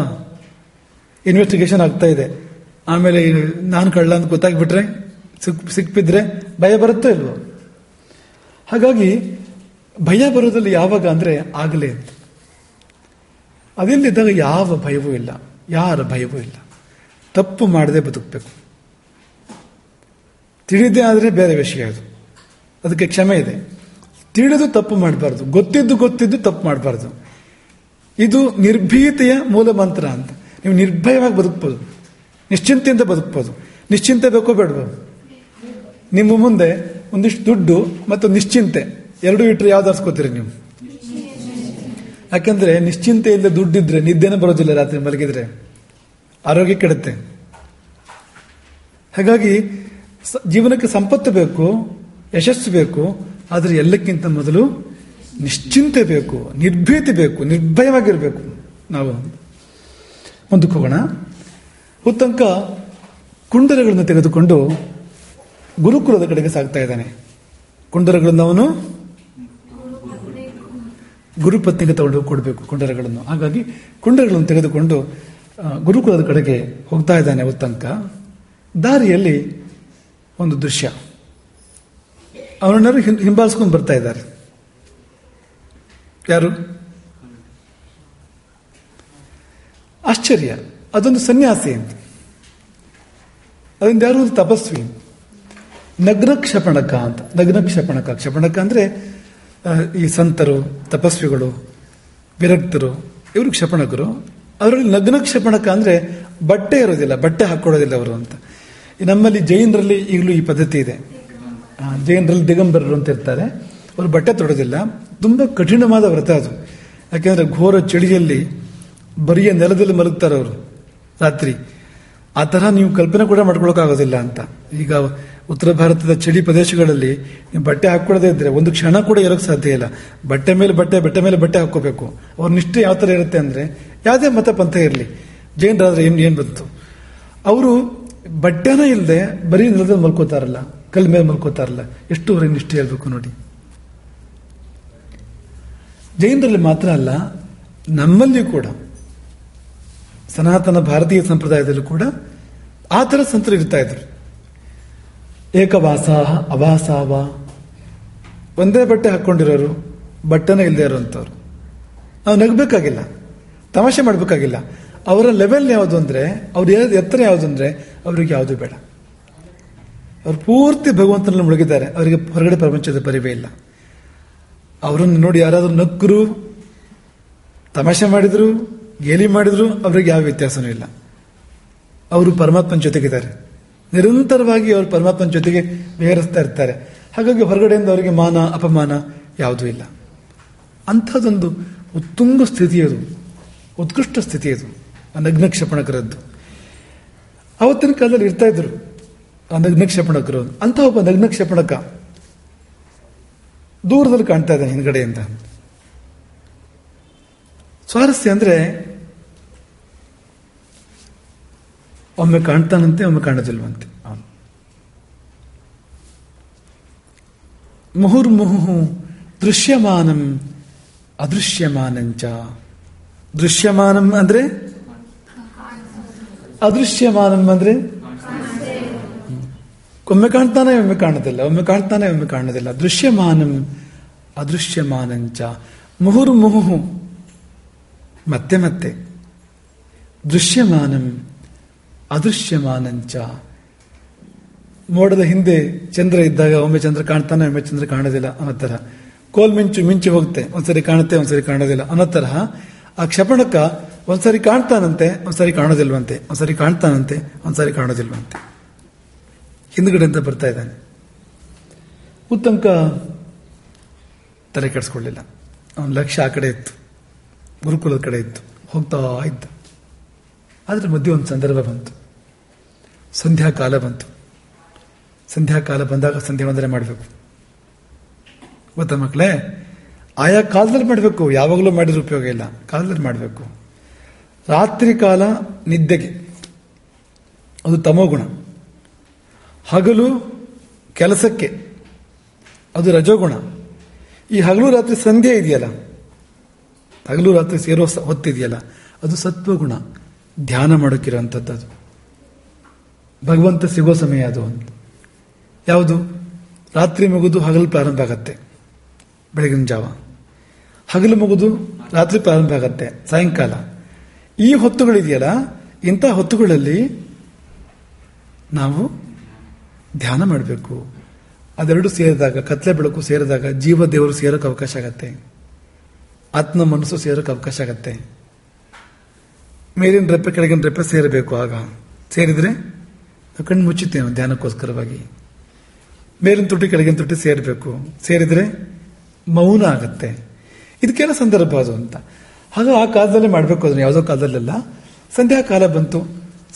ಇನ್ವೆಸ್ಟಿಗೇಷನ್ ಆಗ್ತಾ ಇದೆ, ಆಮೇಲೆ ನಾನು ಕಳ್ಳ ಅಂತ ಗೊತ್ತಾಗ್ಬಿಟ್ರೆ, ಸಿಕ್ಬಿದ್ರೆ ಭಯ ಬರುತ್ತೋ ಇಲ್ವೋ? ಹಾಗಾಗಿ ಭಯ ಬರೋದಲ್ಲಿ ಯಾವಾಗ ಅಂದ್ರೆ ಆಗಲೇ ಅಂತ. ಅದಿಲ್ಲಿದ್ದಾಗ ಯಾವ ಭಯವೂ ಇಲ್ಲ, ಯಾರ ಭಯವೂ ಇಲ್ಲ. ತಪ್ಪು ಮಾಡದೆ ಬದುಕಬೇಕು. ತಿಳಿದೇ ಆದರೆ ಬೇರೆ ವಿಷಯ ಅದು, ಅದಕ್ಕೆ ಕ್ಷಮೆ ಇದೆ. ತಿಳಿದು ತಪ್ಪು ಮಾಡಬಾರ್ದು, ಗೊತ್ತಿದ್ದು ತಪ್ಪು ಮಾಡಬಾರ್ದು. ಇದು ನಿರ್ಭೀತೆಯ ಮೂಲ ಮಂತ್ರ ಅಂತ. ನೀವು ನಿರ್ಭಯವಾಗಿ ಬದುಕಬಹುದು, ನಿಶ್ಚಿಂತೆಯಿಂದ ಬದುಕಬಹುದು. ನಿಶ್ಚಿಂತೆ ಬೇಕೋ ಬೇಡವೋ? ನಿಮ್ಮ ಮುಂದೆ ಒಂದಿಷ್ಟು ದುಡ್ಡು ಮತ್ತು ನಿಶ್ಚಿಂತೆ ಎರಡು ಇಟ್ಟರೆ ಯಾವ್ದು ಆರಿಸ್ಕೋತೀರಿ ನೀವು? ಯಾಕೆಂದ್ರೆ ನಿಶ್ಚಿಂತೆಯಿಂದ ದುಡ್ಡಿದ್ರೆ ನಿದ್ದೆನೇ ಬರೋದಿಲ್ಲ, ರಾತ್ರಿ ಮಲಗಿದ್ರೆ ಆರೋಗ್ಯ ಕೆಡುತ್ತೆ. ಹಾಗಾಗಿ ಜೀವನಕ್ಕೆ ಸಂಪತ್ತು ಬೇಕು, ಯಶಸ್ಸು ಬೇಕು, ಆದರೆ ಎಲ್ಲಕ್ಕಿಂತ ಮೊದಲು ನಿಶ್ಚಿಂತೆ ಬೇಕು, ನಿರ್ಭೀತಿ ಬೇಕು, ನಿರ್ಭಯವಾಗಿರಬೇಕು. ನಾವು ಮುಂದಕ್ಕೆ ಹೋಗೋಣ. ಉತ್ತಂಕ ಕುಂಡಲಗಳನ್ನು ತೆಗೆದುಕೊಂಡು ಗುರುಕುಲದ ಕಡೆಗೆ ಸಾಗ್ತಾ ಇದ್ದಾನೆ. ಕುಂಡಲಗಳನ್ನು ಅವನು ಗುರುಪತ್ನಿಗೆ ತಗೊಂಡು ಕೊಡಬೇಕು ಕುಂಡಲಗಳನ್ನು. ಹಾಗಾಗಿ ಕುಂಡಲಗಳನ್ನು ತೆಗೆದುಕೊಂಡು ಗುರುಕುಲದ ಕಡೆಗೆ ಹೋಗ್ತಾ ಇದ್ದಾನೆ ಉತ್ತಂಕ. ದಾರಿಯಲ್ಲಿ ಒಂದು ದೃಶ್ಯ, ಅವನನ್ನು ಹಿಂಬಾಲಿಸ್ಕೊಂಡು ಬರ್ತಾ ಇದ್ದಾರೆ. ಯಾರು? ಆಶ್ಚರ್ಯ, ಅದೊಂದು ಸನ್ಯಾಸಿ ಅಂತ, ಅದೊಂದು ಯಾರು? ಒಂದು ತಪಸ್ವಿ. ನಗ್ನ ಕ್ಷಪಣಕ ಅಂತ. ನಗ್ನ ಕ್ಷಪಣಕ, ಕ್ಷಪಣಕ ಅಂದ್ರೆ ಈ ಸಂತರು, ತಪಸ್ವಿಗಳು, ವಿರಕ್ತರು, ಇವರು ಕ್ಷಪಣಕರು. ಅವರಲ್ಲಿ ನಗ್ನ ಕ್ಷಪಣಕ ಅಂದ್ರೆ ಬಟ್ಟೆ ಇರೋದಿಲ್ಲ, ಬಟ್ಟೆ ಹಾಕೊಳ್ಳೋದಿಲ್ಲ ಅವರು ಅಂತ. ನಮ್ಮಲ್ಲಿ ಜೈನರಲ್ಲಿ ಈಗಲೂ ಈ ಪದ್ಧತಿ ಇದೆ. ಜೈನರಲ್ಲಿ ದಿಗಂಬರರು ಅಂತ ಇರ್ತಾರೆ, ಅವರು ಬಟ್ಟೆ ತೊಡೋದಿಲ್ಲ. ತುಂಬಾ ಕಠಿಣವಾದ ವ್ರತ ಅದು. ಯಾಕೆಂದ್ರೆ ಘೋರ ಚಳಿಯಲ್ಲಿ ಬರಿಯ ನೆಲದಲ್ಲಿ ಮಲಗ್ತಾರೆ ಅವರು ರಾತ್ರಿ. ಆ ತರಹ ನೀವು ಕಲ್ಪನೆ ಕೂಡ ಮಾಡ್ಕೊಳಕ್ಕಾಗೋದಿಲ್ಲ ಅಂತ. ಈಗ ಉತ್ತರ ಭಾರತದ ಚಳಿ ಪ್ರದೇಶಗಳಲ್ಲಿ ನೀವು ಬಟ್ಟೆ ಹಾಕೊಳ್ಳದೇ ಇದ್ರೆ ಒಂದು ಕ್ಷಣ ಕೂಡ ಇರೋಕ್ಕೆ ಸಾಧ್ಯ ಇಲ್ಲ. ಬಟ್ಟೆ ಮೇಲೆ ಬಟ್ಟೆ ಹಾಕೋಬೇಕು. ಅವ್ರ ನಿಷ್ಠೆ ಯಾವ ತರ ಇರುತ್ತೆ ಅಂದ್ರೆ, ಯಾವುದೇ ಮತ ಪಂಥ ಇರಲಿ, ಜೈನರಾದ್ರೆ ಏನ್ ಬಂತು, ಅವರು ಬಟ್ಟೆನ ಇಲ್ಲದೆ ಬರೀ ನೆಲದಲ್ಲಿ ಮಲ್ಕೋತಾರಲ್ಲ, ಕಲ್ ಮೇಲೆ ಮಲ್ಕೋತಾರಲ್ಲ, ಎಷ್ಟು ಅವ್ರಿಗೆ ನಿಷ್ಠೆ ಹೇಳ್ಬೇಕು ನೋಡಿ. ಜೈನರಲ್ಲಿ ಮಾತ್ರ ಅಲ್ಲ, ನಮ್ಮಲ್ಲಿ ಕೂಡ, ಸನಾತನ ಭಾರತೀಯ ಸಂಪ್ರದಾಯದಲ್ಲೂ ಕೂಡ ಆ ಥರ ಸಂತರು ಇರ್ತಾ ಇದ್ರು. ಏಕವಾಸಾಹ ಅವಾಸಾವ, ಒಂದೇ ಬಟ್ಟೆ ಹಾಕೊಂಡಿರೋರು, ಬಟ್ಟೆನೇ ಇಲ್ಲದೆ ಇರೋಂಥವ್ರು. ನಾವು ನಗಬೇಕಾಗಿಲ್ಲ, ತಮಾಷೆ ಮಾಡಬೇಕಾಗಿಲ್ಲ. ಅವರ ಲೆವೆಲ್ ಯಾವುದು ಅಂದ್ರೆ, ಅವ್ರು ಎತ್ತರ ಯಾವುದು ಅಂದ್ರೆ ಅವ್ರಿಗೆ ಯಾವುದು ಬೇಡ. ಅವ್ರು ಪೂರ್ತಿ ಭಗವಂತನಲ್ಲಿ ಮುಳುಗಿದ್ದಾರೆ, ಅವರಿಗೆ ಹೊರಗಡೆ ಪ್ರಪಂಚದ ಪರಿವೇ ಇಲ್ಲ. ಅವರನ್ನು ನೋಡಿ ಯಾರಾದ್ರೂ ನಕ್ಕರು, ತಮಾಷೆ ಮಾಡಿದ್ರು, ಗೇಲಿ ಮಾಡಿದ್ರು, ಅವ್ರಿಗೆ ಯಾವ ವ್ಯತ್ಯಾಸನೂ ಇಲ್ಲ. ಅವರು ಪರಮಾತ್ಮನ ಜೊತೆಗಿದ್ದಾರೆ, ನಿರಂತರವಾಗಿ ಅವರು ಪರಮಾತ್ಮನ ಜೊತೆಗೆ ವಿಹರಿಸ್ತಾ ಇರ್ತಾರೆ. ಹಾಗಾಗಿ ಹೊರಗಡೆಯಿಂದ ಅವರಿಗೆ ಮಾನ ಅಪಮಾನ ಯಾವುದೂ ಇಲ್ಲ. ಅಂಥದ್ದೊಂದು ಉತ್ತುಂಗ ಸ್ಥಿತಿಯದು, ಉತ್ಕೃಷ್ಟ ಸ್ಥಿತಿಯದು ಆ ನಗ್ನ ಕ್ಷಪಣಕರದ್ದು. ಅವತ್ತಿನ ಕಾಲದಲ್ಲಿ ಇರ್ತಾ ಇದ್ರು ಆ ನಗ್ನ ಕ್ಷಪಣಕರು. ಅಂತ ಒಬ್ಬ ನಗ್ನ ಕ್ಷಪಣಕ ದೂರದಲ್ಲಿ ಕಾಣ್ತಾ ಇದ್ದಾನೆ ಹಿಂದ್ಗಡೆಯಿಂದ. ಸ್ವಾರಸ್ಯ ಅಂದ್ರೆ, ಒಮ್ಮೆ ಕಾಣ್ತಾನಂತೆ, ಒಮ್ಮೆ ಕಾಣೋದಿಲ್ವಂತೆ. ಮುಹುರ್ಮುಹು ದೃಶ್ಯಮಾನಂ ಅದೃಶ್ಯಮಾನಂಚ. ದೃಶ್ಯಮಾನಂ ಅಂದ್ರೆ, ಅದೃಶ್ಯಮಾನಂ ಅಂದ್ರೆ ಒಮ್ಮೆ ಕಾಣ್ತಾನೆ ಒಮ್ಮೆ ಕಾಣೋದಿಲ್ಲ, ಒಮ್ಮೆ ಕಾಣ್ತಾನೆ ಒಮ್ಮೆ ಕಾಣೋದಿಲ್ಲ. ದೃಶ್ಯಮಾನಂ ಅದೃಶ್ಯಮಾನಂಚ. ಮುಹುರ್ಮುಹು ಮತ್ತೆ ಮತ್ತೆ, ದೃಶ್ಯಮಾನಂ ಅದೃಶ್ಯಮಾನಂಚ. ಮೋಡದ ಹಿಂದೆ ಚಂದ್ರ ಇದ್ದಾಗ ಒಮ್ಮೆ ಚಂದ್ರ ಕಾಣ್ತಾನೆ, ಒಮ್ಮೆ ಚಂದ್ರ ಕಾಣೋದಿಲ್ಲ ಅನ್ನೋ ತರಹ. ಕೋಲ್ಮಿಂಚು ಮಿಂಚು ಹೋಗುತ್ತೆ, ಒಂದ್ಸರಿ ಕಾಣುತ್ತೆ, ಒಂದ್ಸರಿ ಕಾಣೋದಿಲ್ಲ ಅನ್ನೋ ತರಹ ಆ ಕ್ಷಪಣಕ ಒಂದ್ಸರಿ ಕಾಣ್ತಾನಂತೆ, ಒಂದ್ಸರಿ ಕಾಣೋದಿಲ್ವಂತೆ, ಒಂದ್ಸರಿ ಕಾಣ್ತಾನಂತೆ, ಒಂದ್ಸರಿ ಕಾಣೋದಿಲ್ವಂತೆ. ಹಿಂದ್ಗಡೆ ಅಂತ ಬರ್ತಾ ಇದ್ದಾನೆ. ಉತ್ತಂಕ ತಲೆ ಕೆಡಿಸ್ಕೊಳ್ಳಿಲ್ಲ. ಅವನ ಲಕ್ಷ್ಯ ಆ ಕಡೆ ಇತ್ತು, ಗುರುಕುಲದ ಕಡೆ ಇತ್ತು, ಹೋಗ್ತಾ ಇದ್ದ. ಆದ್ರೆ ಮಧ್ಯೆ ಒಂದು ಸಂದರ್ಭ ಬಂತು, ಸಂಧ್ಯಾಕಾಲ ಬಂತು. ಸಂಧ್ಯಾಕಾಲ ಬಂದಾಗ ಸಂಧ್ಯಾ ವಂದನೆ ಮಾಡಬೇಕು, ಗೊತ್ತಾ ಮಕ್ಕಳೇ? ಆಯಾ ಕಾಲದಲ್ಲಿ ಮಾಡಬೇಕು, ಯಾವಾಗಲೂ ಮಾಡಿದ್ರೆ ಉಪಯೋಗ ಇಲ್ಲ, ಕಾಲದಲ್ಲಿ ಮಾಡಬೇಕು. ರಾತ್ರಿ ಕಾಲ ನಿದ್ದೆಗೆ, ಅದು ತಮೋಗುಣ. ಹಗಲು ಕೆಲಸಕ್ಕೆ, ಅದು ರಜೋಗುಣ. ಈ ಹಗಲು ರಾತ್ರಿ ಸಂಧ್ಯೆ ಇದೆಯಲ್ಲ, ಹಗಲು ರಾತ್ರಿ ಸೇರೋ ಹೊತ್ತಿದೆಯಲ್ಲ, ಅದು ಸತ್ವಗುಣ, ಧ್ಯಾನ ಮಾಡೋಕ್ಕಿರೋಂಥದ್ದು. ಅದು ಭಗವಂತ ಸಿಗೋ ಸಮಯ ಅದು. ಯಾವುದು? ರಾತ್ರಿ ಮುಗಿದು ಹಗಲು ಪ್ರಾರಂಭ ಆಗತ್ತೆ ಬೆಳಗಿನ ಜಾವ, ಹಗಲು ಮುಗಿದು ರಾತ್ರಿ ಪ್ರಾರಂಭ ಆಗತ್ತೆ ಸಾಯಂಕಾಲ. ಈ ಹೊತ್ತುಗಳಿದೆಯಲ್ಲ, ಇಂಥ ಹೊತ್ತುಗಳಲ್ಲಿ ನಾವು ಧ್ಯಾನ ಮಾಡಬೇಕು. ಅದೆರಡು ಸೇರಿದಾಗ, ಕತ್ಲೆ ಬೆಳಕು ಸೇರಿದಾಗ ಜೀವ ದೇವರು ಸೇರೋಕೆ ಅವಕಾಶ ಆಗತ್ತೆ, ಆತ್ಮ ಮನಸ್ಸು ಸೇರೋಕೆ ಅವಕಾಶ ಆಗತ್ತೆ. ಮೇಲಿನ ರೆಪ್ಪೆ ಕೆಳಗಿನ ರೆಪ್ಪೆ ಸೇರಬೇಕು. ಆಗ ಸೇರಿದ್ರೆ ಕಣ್ಣು ಮುಚ್ಚುತ್ತೇವೆ ಧ್ಯಾನಕ್ಕೋಸ್ಕರವಾಗಿ. ಮೇಲಿನ ತುಟಿ ಕೆಳಗಿನ ತುಟಿ ಸೇರಬೇಕು, ಸೇರಿದ್ರೆ ಮೌನ ಆಗತ್ತೆ. ಇದಕ್ಕೆಲ್ಲ ಸಂದರ್ಭ ಅದು ಅಂತ. ಹಾಗೆ ಆ ಕಾಲದಲ್ಲೇ ಮಾಡಬೇಕು. ಅದನ್ನು ಯಾವುದೋ ಕಾಲದಲ್ಲೆಲ್ಲ ಸಂಧ್ಯಾ ಕಾಲ ಬಂತು.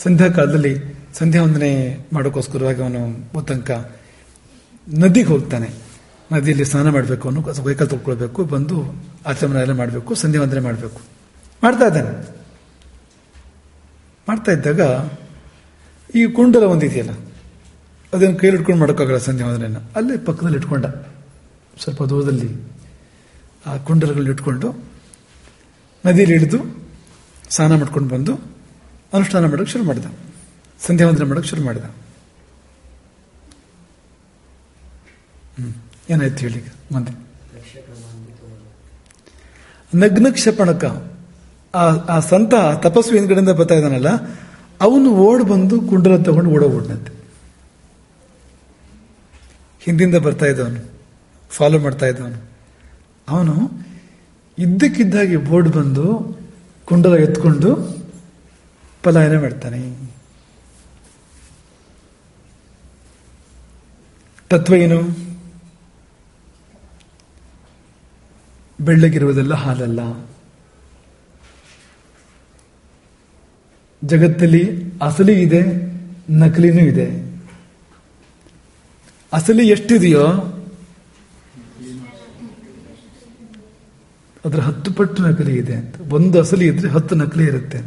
ಸಂಧ್ಯಾ ಕಾಲದಲ್ಲಿ ಸಂಧ್ಯಾ ವಂದನೆ ಮಾಡೋಕ್ಕೋಸ್ಕರವಾಗಿ ಅವನು ತನಕ ನದಿಗೆ ಹೋಗ್ತಾನೆ. ನದಿಯಲ್ಲಿ ಸ್ನಾನ ಮಾಡಬೇಕು, ಅವನು ಕೈಕಾಲು ತೊಳ್ಕೊಳ್ಬೇಕು, ಬಂದು ಆಚಮನ ಎಲ್ಲ ಮಾಡಬೇಕು, ಸಂಧ್ಯಾ ವಂದನೆ ಮಾಡಬೇಕು. ಮಾಡ್ತಾ ಇದ್ದಾನೆ. ಮಾಡ್ತಾ ಇದ್ದಾಗ ಈ ಕುಂಡಲ ಒಂದಿದೆಯಲ್ಲ, ಅದನ್ನು ಕೈಲಿ ಇಟ್ಕೊಂಡು ಮಾಡೋಕ್ಕಾಗಲ್ಲ ಸಂಧ್ಯಾ ವಂದನೆಯನ್ನು. ಅಲ್ಲೇ ಪಕ್ಕದಲ್ಲಿ ಇಟ್ಕೊಂಡ, ಸ್ವಲ್ಪ ದೂರದಲ್ಲಿ ಆ ಕುಂಡಲಗಳನ್ನ ಇಟ್ಕೊಂಡು ನದಿಯಲ್ಲಿ ಇಳಿದು ಸ್ನಾನ ಮಾಡ್ಕೊಂಡು ಬಂದು ಅನುಷ್ಠಾನ ಮಾಡೋಕ್ಕೆ ಶುರು ಮಾಡಿದ, ಸಂಧ್ಯಾ ವಂದನೆ ಮಾಡೋಕ್ಕೆ ಶುರು ಮಾಡಿದ. ಏನಾಯ್ತು ಹೇಳಿ ಮುಂದೆ? ನಗ್ನ ಕ್ಷಪಣಕ, ಆ ಸಂತ ತಪಸ್ವಿ ಹಿಂದ್ಗಡೆಯಿಂದ ಬರ್ತಾ ಇದ್ದಾನಲ್ಲ, ಅವನು ಓಡ್ ಬಂದು ಕುಂಡಲ ತಗೊಂಡು ಓಡೋಗ್ಬಿಟ್ನಂತೆ. ಹಿಂದಿಂದ ಬರ್ತಾ ಇದ್ದವನು, ಫಾಲೋ ಮಾಡ್ತಾ ಇದ್ದವನು, ಅವನು ಇದ್ದಕ್ಕಿದ್ದಾಗಿ ಓಡ್ ಬಂದು ಕುಂಡಲ ಎತ್ಕೊಂಡು ಪಲಾಯನ ಮಾಡ್ತಾನೆ. ತತ್ವ ಏನು? ಬೆಳ್ಳಗಿರುವುದೆಲ್ಲ ಹಾಲಲ್ಲ. ಜಗತ್ತಲ್ಲಿ ಅಸಲಿ ಇದೆ, ನಕಲಿನೂ ಇದೆ. ಅಸಲಿ ಎಷ್ಟಿದೆಯೋ ಅದರ 10 ಪಟ್ಟು ನಕಲಿ ಇದೆ ಅಂತ. ಒಂದು ಅಸಲಿ ಇದ್ರೆ 10 ನಕಲಿ ಇರುತ್ತೆ.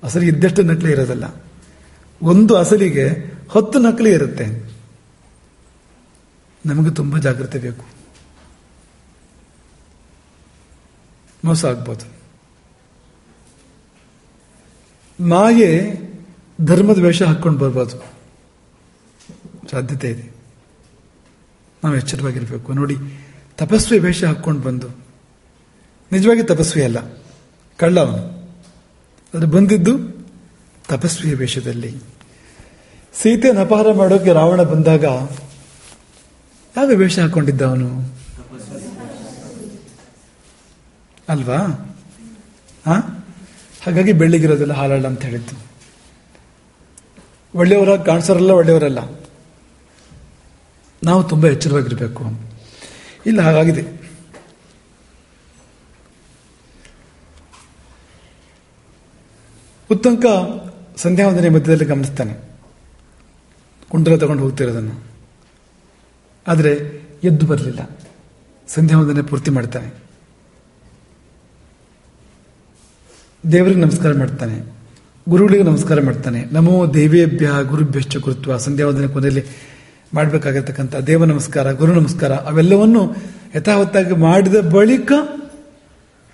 ಅಸಲಿ ಇದ್ದಷ್ಟು ನಕಲಿ ಇರೋದಲ್ಲ, ಒಂದು ಅಸಲಿಗೆ 10 ನಕಲಿ ಇರುತ್ತೆ. ನಮಗೆ ತುಂಬಾ ಜಾಗ್ರತೆ ಬೇಕು, ಮೋಸ ಆಗ್ಬೋದು. ಮಾಯೆ ಧರ್ಮದ ವೇಷ ಹಾಕೊಂಡು ಬರ್ಬೋದು, ಸಾಧ್ಯತೆ ಇದೆ. ನಾವು ಎಚ್ಚರವಾಗಿರ್ಬೇಕು. ನೋಡಿ, ತಪಸ್ವಿ ವೇಷ ಹಾಕೊಂಡು ಬಂದು ನಿಜವಾಗಿ ತಪಸ್ವಿ ಅಲ್ಲ, ಕಳ್ಳ ಅವನು. ಅದು ಬಂದಿದ್ದು ತಪಸ್ವಿಯ ವೇಷದಲ್ಲಿ. ಸೀತೆಯನ್ನು ಅಪಹಾರ ಮಾಡೋಕೆ ರಾವಣ ಬಂದಾಗ ಯಾವ ವೇಷ ಹಾಕೊಂಡಿದ್ದ ಅವನು? ಅಲ್ವಾ? ಹಾಗಾಗಿ ಬೆಳ್ಳಿಗಿರೋದಿಲ್ಲ, ಹಾಲಲ್ಲ ಅಂತ ಹೇಳಿದ್ದು. ಒಳ್ಳೆಯವರ ಕಾಣಿಸೋರಲ್ಲ, ಒಳ್ಳೆಯವರಲ್ಲ. ನಾವು ತುಂಬಾ ಎಚ್ಚರವಾಗಿರ್ಬೇಕು. ಇಲ್ಲ, ಹಾಗಾಗಿದೆ. ಉತ್ತಂಕ ಸಂಧ್ಯಾ ವಂದನೆ ಮಧ್ಯದಲ್ಲಿ ಗಮನಿಸ್ತಾನೆ ಕುಂಡಲ ತಗೊಂಡು ಹೋಗ್ತಿರೋದನ್ನು. ಆದರೆ ಎದ್ದು ಬರಲಿಲ್ಲ. ಸಂಧ್ಯಾ ವಂದನೆ ಪೂರ್ತಿ ಮಾಡ್ತಾನೆ, ದೇವರಿಗೆ ನಮಸ್ಕಾರ ಮಾಡ್ತಾನೆ, ಗುರುಗಳಿಗೆ ನಮಸ್ಕಾರ ಮಾಡ್ತಾನೆ. ನಮೋ ದೇವೇಭ್ಯ ಗುರುಭ್ಯಶ್ಚ ಕೃತ್ವ. ಸಂಧ್ಯಾ ವಂದನೆ ಕೊನೆಯಲ್ಲಿ ಮಾಡಬೇಕಾಗಿರ್ತಕ್ಕಂಥ ದೇವ ನಮಸ್ಕಾರ, ಗುರು ನಮಸ್ಕಾರ ಅವೆಲ್ಲವನ್ನು ಯಥಾವತ್ತಾಗಿ ಮಾಡಿದ ಬಳಿಕ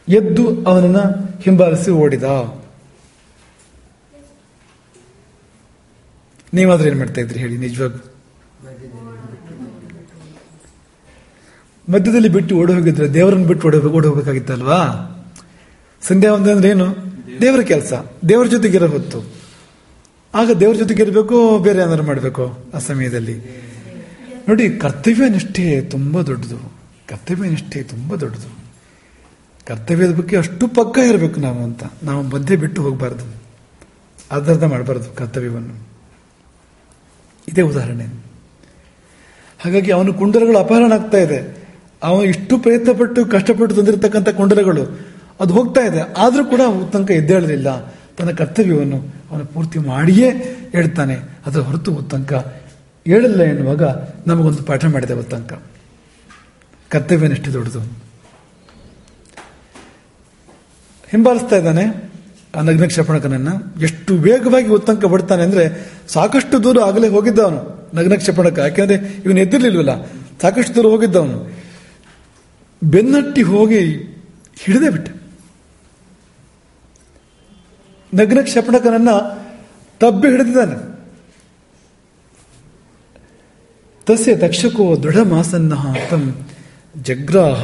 ಎದ್ದು ಅವನನ್ನ ಹಿಂಬಾಲಿಸಿ ಓಡಿದ. ನೀವಾದ್ರೂ ಏನ್ ಮಾಡ್ತಾ ಇದ್ರಿ ಹೇಳಿ? ನಿಜವಾಗ ಮಧ್ಯದಲ್ಲಿ ಬಿಟ್ಟು ಓಡಿ ಹೋಗಿದ್ರೆ ದೇವರನ್ನು ಬಿಟ್ಟು ಓಡಿ ಹೋಗ್ಬೇಕಾಗಿತ್ತಲ್ವಾ? ಸಂಧ್ಯಾ ವಂದನೆ ಅಂದ್ರೆ ಏನು? ದೇವರ ಕೆಲಸ, ದೇವರ ಜೊತೆಗಿರೋ ಹೊತ್ತು. ಆಗ ದೇವರ ಜೊತೆಗಿರಬೇಕು, ಬೇರೆ ಏನಾದ್ರು ಮಾಡಬೇಕು ಆ ಸಮಯದಲ್ಲಿ. ನೋಡಿ, ಕರ್ತವ್ಯ ನಿಷ್ಠೆ ತುಂಬಾ ದೊಡ್ಡದು. ಕರ್ತವ್ಯ ನಿಷ್ಠೆ ತುಂಬಾ ದೊಡ್ಡದು. ಕರ್ತವ್ಯದ ಬಗ್ಗೆ ಅಷ್ಟು ಪಕ್ಕ ಇರಬೇಕು ನಾವು ಅಂತ. ನಾವು ಮಧ್ಯೆ ಬಿಟ್ಟು ಹೋಗಬಾರ್ದು, ಅರ್ಧ ಮಾಡಬಾರ್ದು ಕರ್ತವ್ಯವನ್ನು. ಇದೇ ಉದಾಹರಣೆ. ಹಾಗಾಗಿ ಅವನು ಕುಂಡಲಗಳು ಅಪಹರಣ ಆಗ್ತಾ ಇದೆ. ಅವನು ಇಷ್ಟು ಪ್ರಯತ್ನಪಟ್ಟು ಕಷ್ಟಪಟ್ಟು ತಂದಿರತಕ್ಕಂಥ ಕುಂಡಲಗಳು ಅದು ಹೋಗ್ತಾ ಇದೆ. ಆದ್ರೂ ಕೂಡ ಉತ್ತಂಕ ಎದ್ದೇಳಲಿಲ್ಲ. ತನ್ನ ಕರ್ತವ್ಯವನ್ನು ಅವನು ಪೂರ್ತಿ ಮಾಡಿಯೇ ಹೇಳ್ತಾನೆ. ಅದರ ಹೊರತು ಉತ್ತಂಕ ಹೇಳಲ್ಲ ಎನ್ನುವಾಗ ನಮಗೊಂದು ಪಾಠ ಮಾಡಿದೆ ಉತ್ತಂಕ. ಕರ್ತವ್ಯನೆಷ್ಟು ದೊಡ್ಡದು. ಹಿಂಬಾಲಿಸ್ತಾ ಇದ್ದಾನೆ ಆ ನಗ್ನ ಕ್ಷಪಣಕನನ್ನ. ಎಷ್ಟು ವೇಗವಾಗಿ ಉತ್ತಂಕ ಬಿಡ್ತಾನೆ ಅಂದ್ರೆ, ಸಾಕಷ್ಟು ದೂರ ಆಗಲೇ ಹೋಗಿದ್ದ ಅವನು. ನಗ್ನ ಕ್ಷಪಣಕ. ಯಾಕೆಂದ್ರೆ ಇವನು ಎದ್ದಿರ್ಲಿಲ್ವಲ್ಲ, ಸಾಕಷ್ಟು ದೂರ ಹೋಗಿದ್ದವನು. ಬೆನ್ನಟ್ಟಿ ಹೋಗಿ ಹಿಡಿದೇ ಬಿಟ್ಟ. ನಗ್ನ ಕ್ಷಪಣಕನನ್ನ ತಬ್ಬಿ ಹಿಡಿದಿದ್ದಾನೆ. ತಸ್ಯ ತಕ್ಷಕೋ ದೃಢ ಮಾಸನ್ನ ತಂ ಜಗ್ರಾಹ,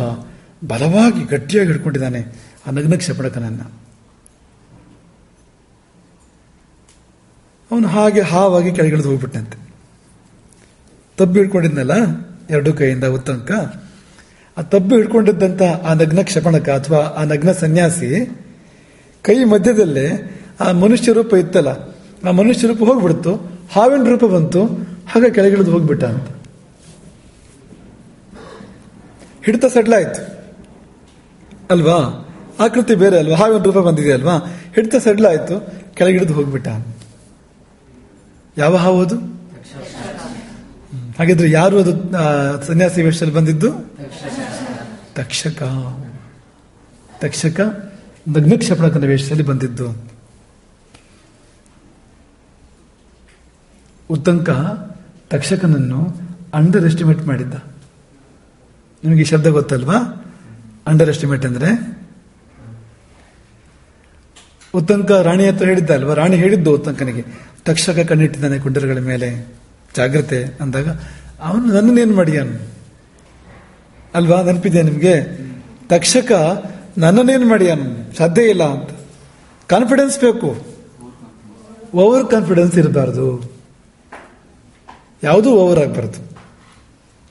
ಬಲವಾಗಿ ಗಟ್ಟಿಯಾಗಿ ಹಿಡ್ಕೊಂಡಿದ್ದಾನೆ ಆ ನಗ್ನ ಕ್ಷಪಣಕನನ್ನ. ಅವನು ಹಾಗೆ ಹಾವಾಗಿ ಕೆಳಗಿಳಿದು ಹೋಗ್ಬಿಟ್ಟಂತೆ. ತಬ್ಬಿ ಹಿಡ್ಕೊಂಡಿದ್ನಲ್ಲ ಎರಡು ಕೈಯಿಂದ ಉತ್ತಂಕ, ಆ ತಬ್ಬಿ ಹಿಡ್ಕೊಂಡಿದ್ದಂತ ಆ ನಗ್ನ ಕ್ಷಪಣಕ ಅಥವಾ ಆ ನಗ್ನ ಸನ್ಯಾಸಿ ಕೈ ಮಧ್ಯದಲ್ಲೇ ಆ ಮನುಷ್ಯ ರೂಪ ಇತ್ತಲ್ಲ, ಆ ಮನುಷ್ಯ ರೂಪ ಹೋಗ್ಬಿಡ್ತು, ಹಾವಿನ ರೂಪ ಬಂತು, ಹಾಗೆ ಕೆಳಗಿಳಿದು ಹೋಗ್ಬಿಟ್ಟ ಅಂತ. ಹಿಡಿತ ಸಡ್ಲಾಯ್ತು ಅಲ್ವಾ, ಆಕೃತಿ ಬೇರೆ ಅಲ್ವಾ, ಹಾವಿನ ರೂಪ ಬಂದಿದೆ ಅಲ್ವಾ, ಹಿಡಿತ ಸಡ್ಲಾಯ್ತು, ಕೆಳಗಿಳಿದು ಹೋಗ್ಬಿಟ್ಟ. ಯಾವ ಹಾವು ಅದು? ಹಾಗಿದ್ರೆ ಯಾರು ಅದು ಸನ್ಯಾಸಿ ವೇಷದಲ್ಲಿ ಬಂದಿದ್ದು? ತಕ್ಷಕ. ತಕ್ಷಕ ನಗ್ನ ಕ್ಷಪಣಕನ ವೇಷದಲ್ಲಿ ಬಂದಿದ್ದು. ಉತ್ತಂಕ ತಕ್ಷಕನನ್ನು ಅಂಡರ್ ಎಸ್ಟಿಮೇಟ್ ಮಾಡಿದ್ದ. ನಿಮಗೆ ಈ ಶಬ್ದ ಗೊತ್ತಲ್ವಾ? ಅಂಡರ್ ಎಸ್ಟಿಮೇಟ್ ಅಂದ್ರೆ ಉತ್ತಂಕ ರಾಣಿ ಹತ್ರ ಹೇಳಿದ್ದ ಅಲ್ವಾ, ರಾಣಿ ಹೇಳಿದ್ದು ಉತ್ತಂಕನಿಗೆ, ತಕ್ಷಕ ಕಣ್ಣಿಟ್ಟಿದ್ದಾನೆ ಕುಂಡಲಗಳ ಮೇಲೆ, ಜಾಗ್ರತೆ ಅಂದಾಗ ಅವನು ನನ್ನನ್ನೇನು ಮಾಡಿಯಾನು ಅಲ್ವಾ, ನೆನಪಿದ್ಯಾ ನಿಮ್ಗೆ? ತಕ್ಷಕ ನನ್ನನ್ನೇನು ಮಾಡಿಯಾನು, ಸಾಧ್ಯ ಇಲ್ಲ ಅಂತ. ಕಾನ್ಫಿಡೆನ್ಸ್ ಬೇಕು, ಓವರ್ ಕಾನ್ಫಿಡೆನ್ಸ್ ಇರಬಾರ್ದು, ಯಾವುದೂ ಓವರ್ ಆಗಬಾರ್ದು,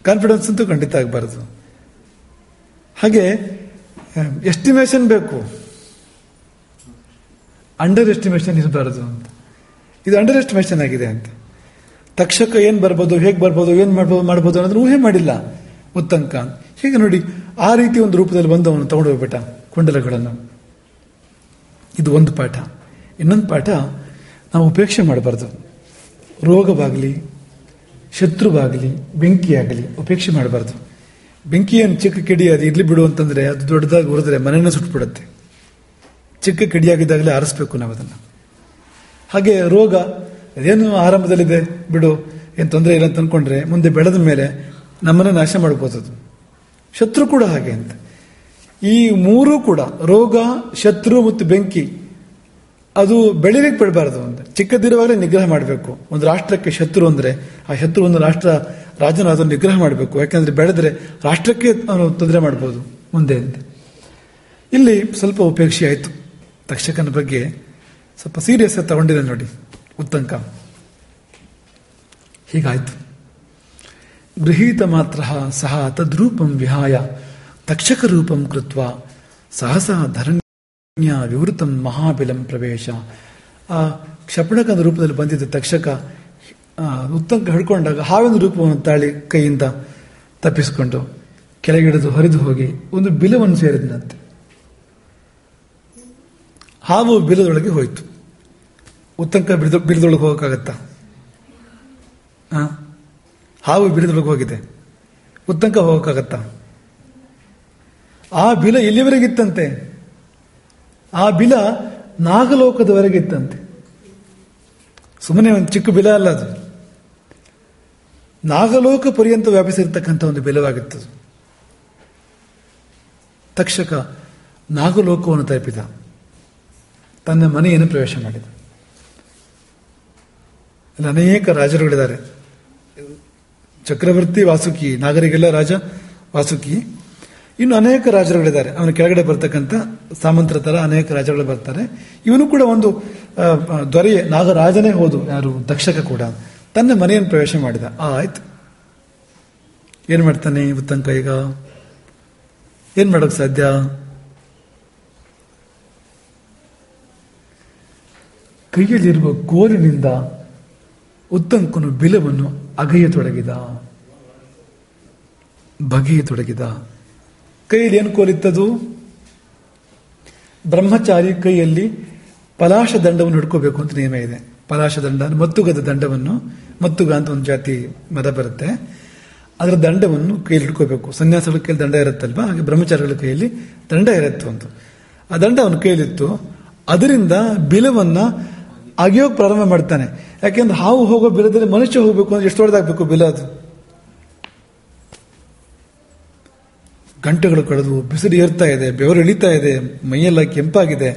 ಕಾನ್ಫಿಡೆನ್ಸ್ ಅಂತೂ ಖಂಡಿತ ಆಗಬಾರ್ದು. ಹಾಗೆ ಎಸ್ಟಿಮೇಷನ್ ಬೇಕು, ಅಂಡರ್ ಎಸ್ಟಿಮೇಷನ್ ಇರಬಾರದು ಅಂತ. ಇದು ಅಂಡರ್ ಎಸ್ಟಿಮೇಷನ್ ಆಗಿದೆ ಅಂತ. ತಕ್ಷಕ ಏನ್ ಬರ್ಬೋದು, ಹೇಗೆ ಬರ್ಬೋದು, ಏನ್ ಮಾಡ್ಬೋದು ಅನ್ನೋದನ್ನ ಊಹೆ ಮಾಡಿಲ್ಲ ಉತ್ತಂಕ. ಹೀಗೆ ನೋಡಿ, ಆ ರೀತಿ ಒಂದು ರೂಪದಲ್ಲಿ ಬಂದು ಅವನು ತಗೊಂಡು ಹೋಗ್ಬಿಟ್ಟ ಕುಂಡಲಗಳನ್ನು. ಇದು ಒಂದು ಪಾಠ. ಇನ್ನೊಂದು ಪಾಠ, ನಾವು ಉಪೇಕ್ಷೆ ಮಾಡಬಾರ್ದು. ರೋಗವಾಗಲಿ, ಶತ್ರುವಾಗಲಿ, ಬೆಂಕಿಯಾಗಲಿ ಉಪೇಕ್ಷೆ ಮಾಡಬಾರ್ದು. ಬೆಂಕಿಯನ್ನು ಚಿಕ್ಕ ಕಿಡಿ ಅದು ಇರ್ಲಿ ಬಿಡು ಅಂತಂದ್ರೆ ಅದು ದೊಡ್ಡದಾಗಿ ಉರಿದ್ರೆ ಮನೆಯನ್ನು ಸುಟ್ಬಿಡುತ್ತೆ. ಚಿಕ್ಕ ಕಿಡಿಯಾಗಿದ್ದಾಗಲೇ ಆರಿಸ್ಬೇಕು ನಾವು ಅದನ್ನು. ಹಾಗೆ ರೋಗ ಅದೇನು ಆರಂಭದಲ್ಲಿದೆ ಬಿಡು, ಏನು ತೊಂದರೆ ಇಲ್ಲ ಅಂತ ಅಂದ್ಕೊಂಡ್ರೆ ಮುಂದೆ ಬೆಳೆದ ಮೇಲೆ ನಮ್ಮನ್ನು ನಾಶ ಮಾಡ್ಬೋದು. ಶತ್ರು ಕೂಡ ಹಾಗೆ ಅಂತ. ಈ ಮೂರೂ ಕೂಡ, ರೋಗ, ಶತ್ರು ಮತ್ತು ಬೆಂಕಿ, ಅದು ಬೆಳಿಲಿಕ್ಕೆ ಬಿಡಬಾರದು ಅಂತ. ಚಿಕ್ಕದಿರುವಾಗಲೇ ನಿಗ್ರಹ ಮಾಡಬೇಕು. ಒಂದು ರಾಷ್ಟ್ರಕ್ಕೆ ಶತ್ರು ಅಂದ್ರೆ ಆ ಶತ್ರು ಒಂದು ರಾಷ್ಟ್ರ ರಾಜನು ಅದನ್ನು ನಿಗ್ರಹ ಮಾಡಬೇಕು. ಯಾಕಂದ್ರೆ ಬೆಳೆದ್ರೆ ರಾಷ್ಟ್ರಕ್ಕೆ ಅವನು ತೊಂದರೆ ಮಾಡ್ಬೋದು ಮುಂದೆ ಅಂತ. ಇಲ್ಲಿ ಸ್ವಲ್ಪ ಉಪೇಕ್ಷೆ ಆಯಿತು. ತಕ್ಷಕನ ಬಗ್ಗೆ ಸ್ವಲ್ಪ ಸೀರಿಯಸ್ ಆಗಿ ತಗೊಂಡಿದೆ ನೋಡಿ ಉತ್ತಂಕ. ಹೀಗಾಯ್ತು. ಗೃಹೀತ ಮಾತ್ರ ಸಹ ತದ್ರೂಪಂ ವಿಹಾಯ ತಕ್ಷಕ ರೂಪಂ ಕೃತ್ವ ಸಹಸಾ ಧರಣ್ಯ ವಿವೃತಂ ಮಹಾಬಿಲಂ ಪ್ರವೇಶ. ಆ ಕ್ಷಪಣಕನ ರೂಪದಲ್ಲಿ ಬಂದಿದ್ದ ತಕ್ಷಕ ಉತ್ತಂಕ ಹಿಡ್ಕೊಂಡಾಗ ಹಾವಿನ ರೂಪವನ್ನು ತಾಳಿ ಕೈಯಿಂದ ತಪ್ಪಿಸಿಕೊಂಡು ಕೆಳಗಿಡಿದು ಹರಿದು ಹೋಗಿ ಒಂದು ಬಿಲವನ್ನು ಸೇರಿದನಂತೆ. ಹಾವು ಬಿಲದೊಳಗೆ ಹೋಯಿತು. ಉತ್ತಂಕ ಬಿಲದೊಳಗೆ ಹೋಗಕ್ಕಾಗತ್ತಾ? ಹಾವು ಬಿಲದೊಳಗೆ ಹೋಗಿದೆ, ಉತ್ತಂಕ ಹೋಗಕ್ಕಾಗತ್ತಾ? ಆ ಬಿಲ ಎಲ್ಲಿವರೆಗಿತ್ತಂತೆ? ಆ ಬಿಲ ನಾಗಲೋಕದವರೆಗಿತ್ತಂತೆ. ಸುಮ್ಮನೆ ಒಂದು ಚಿಕ್ಕ ಬಿಲ ಅಲ್ಲ ಅದು, ನಾಗಲೋಕ ಪರ್ಯಂತ ವ್ಯಾಪಿಸಿರ್ತಕ್ಕಂಥ ಒಂದು ಬಿಲವಾಗಿತ್ತು. ತಕ್ಷಕ ನಾಗಲೋಕವನ್ನು ತಲುಪಿದ, ತನ್ನ ಮನೆಯನ್ನು ಪ್ರವೇಶ ಮಾಡಿದ. ಅಲ್ಲಿ ಅನೇಕ ರಾಜರುಗಳಿದ್ದಾರೆ. ಚಕ್ರವರ್ತಿ ವಾಸುಕಿ, ನಾಗರಿಗೆಲ್ಲ ರಾಜ ವಾಸುಕಿ. ಇನ್ನು ಅನೇಕ ರಾಜರುಗಳಿದ್ದಾರೆ. ಅವನ ಕೆಳಗಡೆ ಬರ್ತಕ್ಕಂಥ ಸಾಮಂತರ ತರ ಅನೇಕ ರಾಜರುಗಳು ಬರ್ತಾರೆ. ಇವನು ಕೂಡ ಒಂದು ದೊರೆಯೇ, ನಾಗರಾಜನೇ ಹೋದು, ಯಾರು ತಕ್ಷಕ ಕೂಡ ತನ್ನ ಮನೆಯನ್ನು ಪ್ರವೇಶ ಮಾಡಿದ. ಆಯ್ತು, ಏನ್ ಮಾಡ್ತಾನೆ ಉತ್ತಂಕ? ಈಗ ಏನ್ ಮಾಡೋಕ್ ಸಾಧ್ಯ? ಕೈಯಲ್ಲಿರುವ ಕೋಲಿನಿಂದ ಉತ್ತಂಕನು ಬಿಲವನ್ನು ಅಗೆಯತೊಡಗಿದ, ಬಗೆಯತೊಡಗಿದ. ಕೈಯಲ್ಲಿ ಏನು ಕೋಲಿತ್ತದು? ಬ್ರಹ್ಮಚಾರಿ ಕೈಯಲ್ಲಿ ಪಲಾಶ ದಂಡವನ್ನು ಹಿಡ್ಕೋಬೇಕು ಅಂತ ನಿಯಮ ಇದೆ. ಪಲಾಶ ದಂಡ, ಮತ್ತುಗದ ದಂಡವನ್ನು, ಮತ್ತುಗ ಅಂತ ಒಂದು ಜಾತಿ ಮರ ಬರುತ್ತೆ, ಅದರ ದಂಡವನ್ನು ಕೈಯಲ್ಲಿ ಹಿಡ್ಕೋಬೇಕು. ಸನ್ಯಾಸಿಗಳ ಕೈಯಲ್ಲಿ ದಂಡ ಇರುತ್ತಲ್ವಾ, ಹಾಗೆ ಬ್ರಹ್ಮಚಾರಿಗಳ ಕೈಯಲ್ಲಿ ದಂಡ ಇರುತ್ತೆ ಒಂದು. ಆ ದಂಡ ಅವನ ಕೈಯಲ್ಲಿತ್ತು. ಅದರಿಂದ ಬಿಲವನ್ನ ಅಗಿಯೋಕೆ ಪ್ರಾರಂಭ ಮಾಡ್ತಾನೆ. ಯಾಕೆಂದ್ರೆ ಹಾವು ಹೋಗೋ ಬಿಲದಲ್ಲಿ ಮನುಷ್ಯ ಹೋಗ್ಬೇಕು ಅಂದ್ರೆ ಎಷ್ಟು ದೊಡ್ಡದಾಗಬೇಕು ಬಿಲ ಅದು. ಗಂಟೆಗಳು ಕಳೆದು ಬಿಸಿಲು ಏರ್ತಾ ಇದೆ, ಬೆವರು ಇಳಿತಾ ಇದೆ, ಮೈಯೆಲ್ಲ ಕೆಂಪಾಗಿದೆ,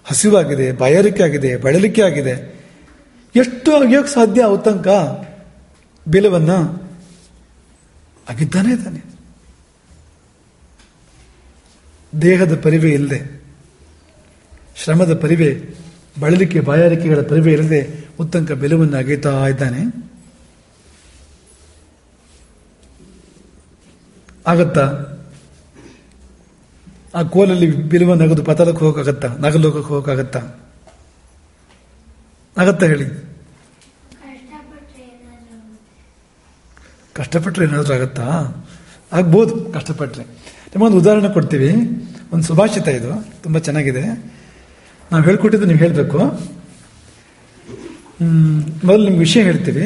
ಹಸಿವಾಗಿದೆ, ಬಾಯಾರಿಕೆ ಆಗಿದೆ, ಬಳಲಿಕೆ ಆಗಿದೆ. ಎಷ್ಟು ಅಗಿಯೋಕೆ ಸಾಧ್ಯ ತನಕ ಬಿಲವನ್ನ ಅಗಿದ್ದಾನೆ ಇದ್ದಾನೆ. ದೇಹದ ಪರಿವೆ ಇಲ್ಲದೆ, ಶ್ರಮದ ಪರಿವೆ, ಬಳಲಿಕೆ ಬಾಯಾರಿಕೆಗಳ ಪರಿವೆ ಇಲ್ಲದೆ ಉತ್ತಂಕ ಬೆಲವನ್ನು ಅಗೆಯುತ್ತಾ ಇದ್ದಾನೆ. ಆಗತ್ತಾ? ಆ ಕೋಲಲ್ಲಿ ಬಿಲುವ ನಗದು ಪತಲಕ್ಕೆ ಹೋಗಕ್ಕಾಗತ್ತಾ? ನಗಲೋಕಕ್ಕೆ ಹೋಗಕ್ಕಾಗತ್ತಾ? ಆಗತ್ತಾ ಹೇಳಿ? ಕಷ್ಟಪಟ್ಟರೆ ಏನಾದರೂ ಆಗತ್ತಾ? ಆಗ್ಬೋದು ಕಷ್ಟಪಟ್ಟರೆ. ನಿಮಗೊಂದು ಉದಾಹರಣೆ ಕೊಡ್ತೀವಿ. ಒಂದು ಸುಭಾಷಿತ ಇದು, ತುಂಬ ಚೆನ್ನಾಗಿದೆ. ನಾವು ಹೇಳ್ಕೊಟ್ಟಿದ್ದು ನೀವು ಹೇಳಬೇಕು. ಮೊದಲು ನಿಮ್ಗೆ ವಿಷಯ ಹೇಳ್ತೀವಿ,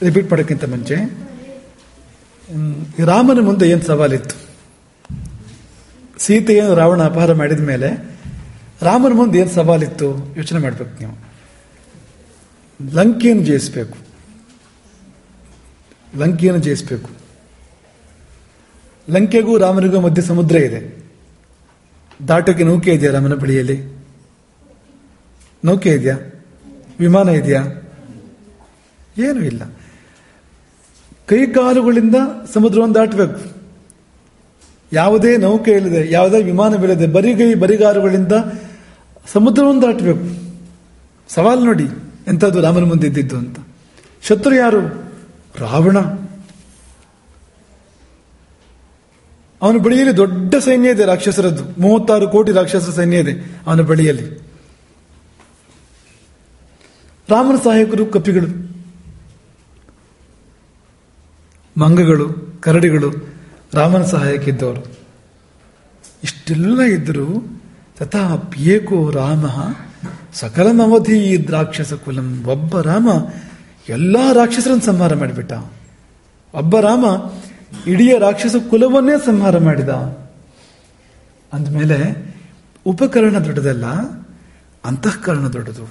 ರಿಪೀಟ್ ಮಾಡೋಕ್ಕಿಂತ ಮುಂಚೆ. ರಾಮನ ಮುಂದೆ ಏನು ಸವಾಲಿತ್ತು? ಸೀತೆಯನ್ನು ರಾವಣ ಅಪಹಾರ ಮಾಡಿದ ಮೇಲೆ ರಾಮನ ಮುಂದೆ ಏನು ಸವಾಲಿತ್ತು ಯೋಚನೆ ಮಾಡ್ಬೇಕು ನೀವು. ಲಂಕೆಯನ್ನು ಜಯಿಸಬೇಕು. ಲಂಕೆಯನ್ನು ಜಯಿಸಬೇಕು. ಲಂಕೆಗೂ ರಾಮನಿಗೂ ಮಧ್ಯೆ ಸಮುದ್ರ ಇದೆ. ದಾಟೋಕೆ ನೌಕೆ ಇದೆಯಾ ರಾಮನ ಬಳಿಯಲ್ಲಿ? ನೌಕೆ ಇದೆಯಾ? ವಿಮಾನ ಇದೆಯಾ? ಏನೂ ಇಲ್ಲ. ಕೈಕಾಲುಗಳಿಂದ ಸಮುದ್ರವನ್ನು ದಾಟಬೇಕು. ಯಾವುದೇ ನೌಕೆ ಇಲ್ಲದೆ, ಯಾವುದೇ ವಿಮಾನವಿಲ್ಲದೆ ಬರಿಗಾಲುಗಳಿಂದ ಸಮುದ್ರವನ್ನು ದಾಟಬೇಕು. ಸವಾಲು ನೋಡಿ ಎಂಥದ್ದು ರಾಮನ ಮುಂದೆ ಇದ್ದಿದ್ದು ಅಂತ. ಶತ್ರು ಯಾರು? ರಾವಣ. ಅವನ ಬಳಿಯಲ್ಲಿ ದೊಡ್ಡ ಸೈನ್ಯ ಇದೆ, ರಾಕ್ಷಸರದ್ದು. 36 ಕೋಟಿ ರಾಕ್ಷಸರ ಸೈನ್ಯ ಇದೆ ಅವನ ಬಳಿಯಲ್ಲಿ. ರಾಮನ ಸಹಾಯಕರು ಕಪಿಗಳು, ಮಂಗಗಳು, ಕರಡಿಗಳು ರಾಮನ ಸಹಾಯಕ್ಕಿದ್ದವರು. ಇಷ್ಟೆಲ್ಲ ಇದ್ದರೂ ತಥಾಪ್ಯೇಕೋ ರಾಮ ಸಕಲಮವಧಿ ರಾಕ್ಷಸ ಕುಲಂ. ಒಬ್ಬ ರಾಮ ಎಲ್ಲಾ ರಾಕ್ಷಸರನ್ನು ಸಂಹಾರ ಮಾಡಿಬಿಟ್ಟ. ಒಬ್ಬ ರಾಮ ಇಡೀ ರಾಕ್ಷಸ ಕುಲವನ್ನೇ ಸಂಹಾರ ಮಾಡಿದ. ಅಂದಮೇಲೆ ಉಪಕರಣ ದೊಡ್ಡದಲ್ಲ, ಅಂತಃಕರಣ ದೊಡ್ಡದು.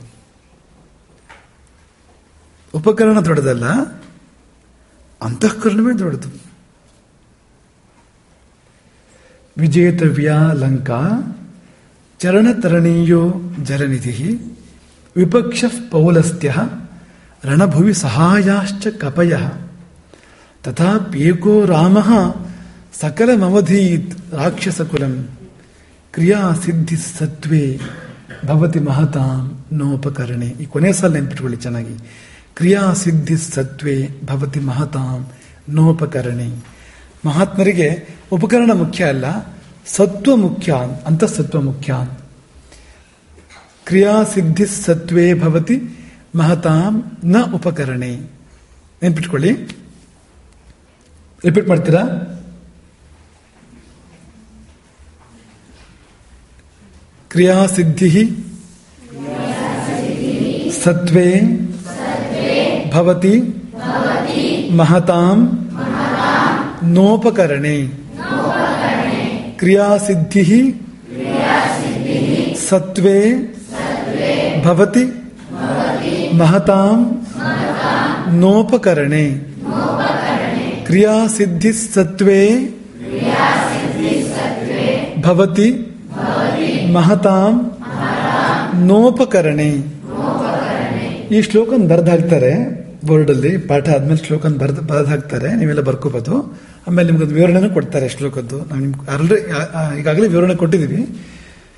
ಉಪಕರಣ ದೊಡ್ಡದಲ್ಲ, ಅಂತಃಕರಣವೇ ದೊಡ್ಡದು. ವಿಜೇತವ್ಯ ಲಂಕಾ ಚರಣತರಣೀಯೋ ಜಲನಿಧಿ ವಿಪಕ್ಷ ಪೌಲಸ್ತ್ಯ ರಣಭುವಿ ಸಹಾಯಾಶ್ಚ ಕಪಯ ತಥಾಪ್ಯೇಕೋ ರಾಮ ಸಕಲಮವಧೀತ್ ರಾಕ್ಷಸಕುಲಂ ಕ್ರಿಯಾ ಸಿದ್ಧಿ ಸತ್ವೇ ಭವತಿ ಮಹತಾಂ ನೋಪಕರಣೆ. ಈ ಕೊನೆಯ ಸಾಲ ನೆನ್ಪಿಟ್ಕೊಳ್ಳಿ ಚೆನ್ನಾಗಿ. ಕ್ರಿಯಾ ಸಿದ್ಧಿ ಸತ್ವೇ ಭವತಿ ಮಹತಾಂ ನೋಪಕರಣೆ. ಮಹಾತ್ಮರಿಗೆ ಉಪಕರಣ ಮುಖ್ಯ ಅಲ್ಲ, ಸತ್ವ ಮುಖ್ಯ, ಅಂತಃಸತ್ವ ಮುಖ್ಯ. ಕ್ರಿಯಾ ಸಿದ್ಧಿ ಸತ್ವೇ ಭವತಿ ಮಹತಾಂ ನ ಉಪಕರಣೆ. ನೆನ್ಪಿಟ್ಕೊಳ್ಳಿ. ರಿಪೀಟ್ ಮಾಡ್ತೀರಾ? ಕ್ರಿಯಾ ಸಿದ್ಧಿ ಸತ್ವೇ ಭವತಿ ಮಹತಾಂ ನೋಪಕರಣೆ. ಕ್ರಿಯಾ ಸಿದ್ಧಿ ಸತ್ವೇ ಭವತಿ ಮಹತಾಂ ನೋಪಕರಣೆ. ಕ್ರಿಯಾ ಸಿದ್ಧಿ ಸತ್ವೇ ಭವತಿ ಮಹತಾಂ ನೋಪಕರಣೆ. ಈ ಶ್ಲೋಕನ ಬರೆದು ಹಾಕ್ತಾರೆ ಬೋರ್ಡಲ್ಲಿ. ಪಾಠ ಆದ್ಮೇಲೆ ಶ್ಲೋಕನ ಬರೆದು ಹಾಕ್ತಾರೆ, ನೀವೆಲ್ಲ ಬರ್ಕೋಬಹುದು. ಆಮೇಲೆ ನಿಮ್ಗೊಂದು ವಿವರಣೆನೂ ಕೊಡ್ತಾರೆ ಶ್ಲೋಕದ್ದು. ನಾವು ನಿಮ್ಗೆ ಈಗಾಗಲೇ ವಿವರಣೆ ಕೊಟ್ಟಿದ್ದೀವಿ.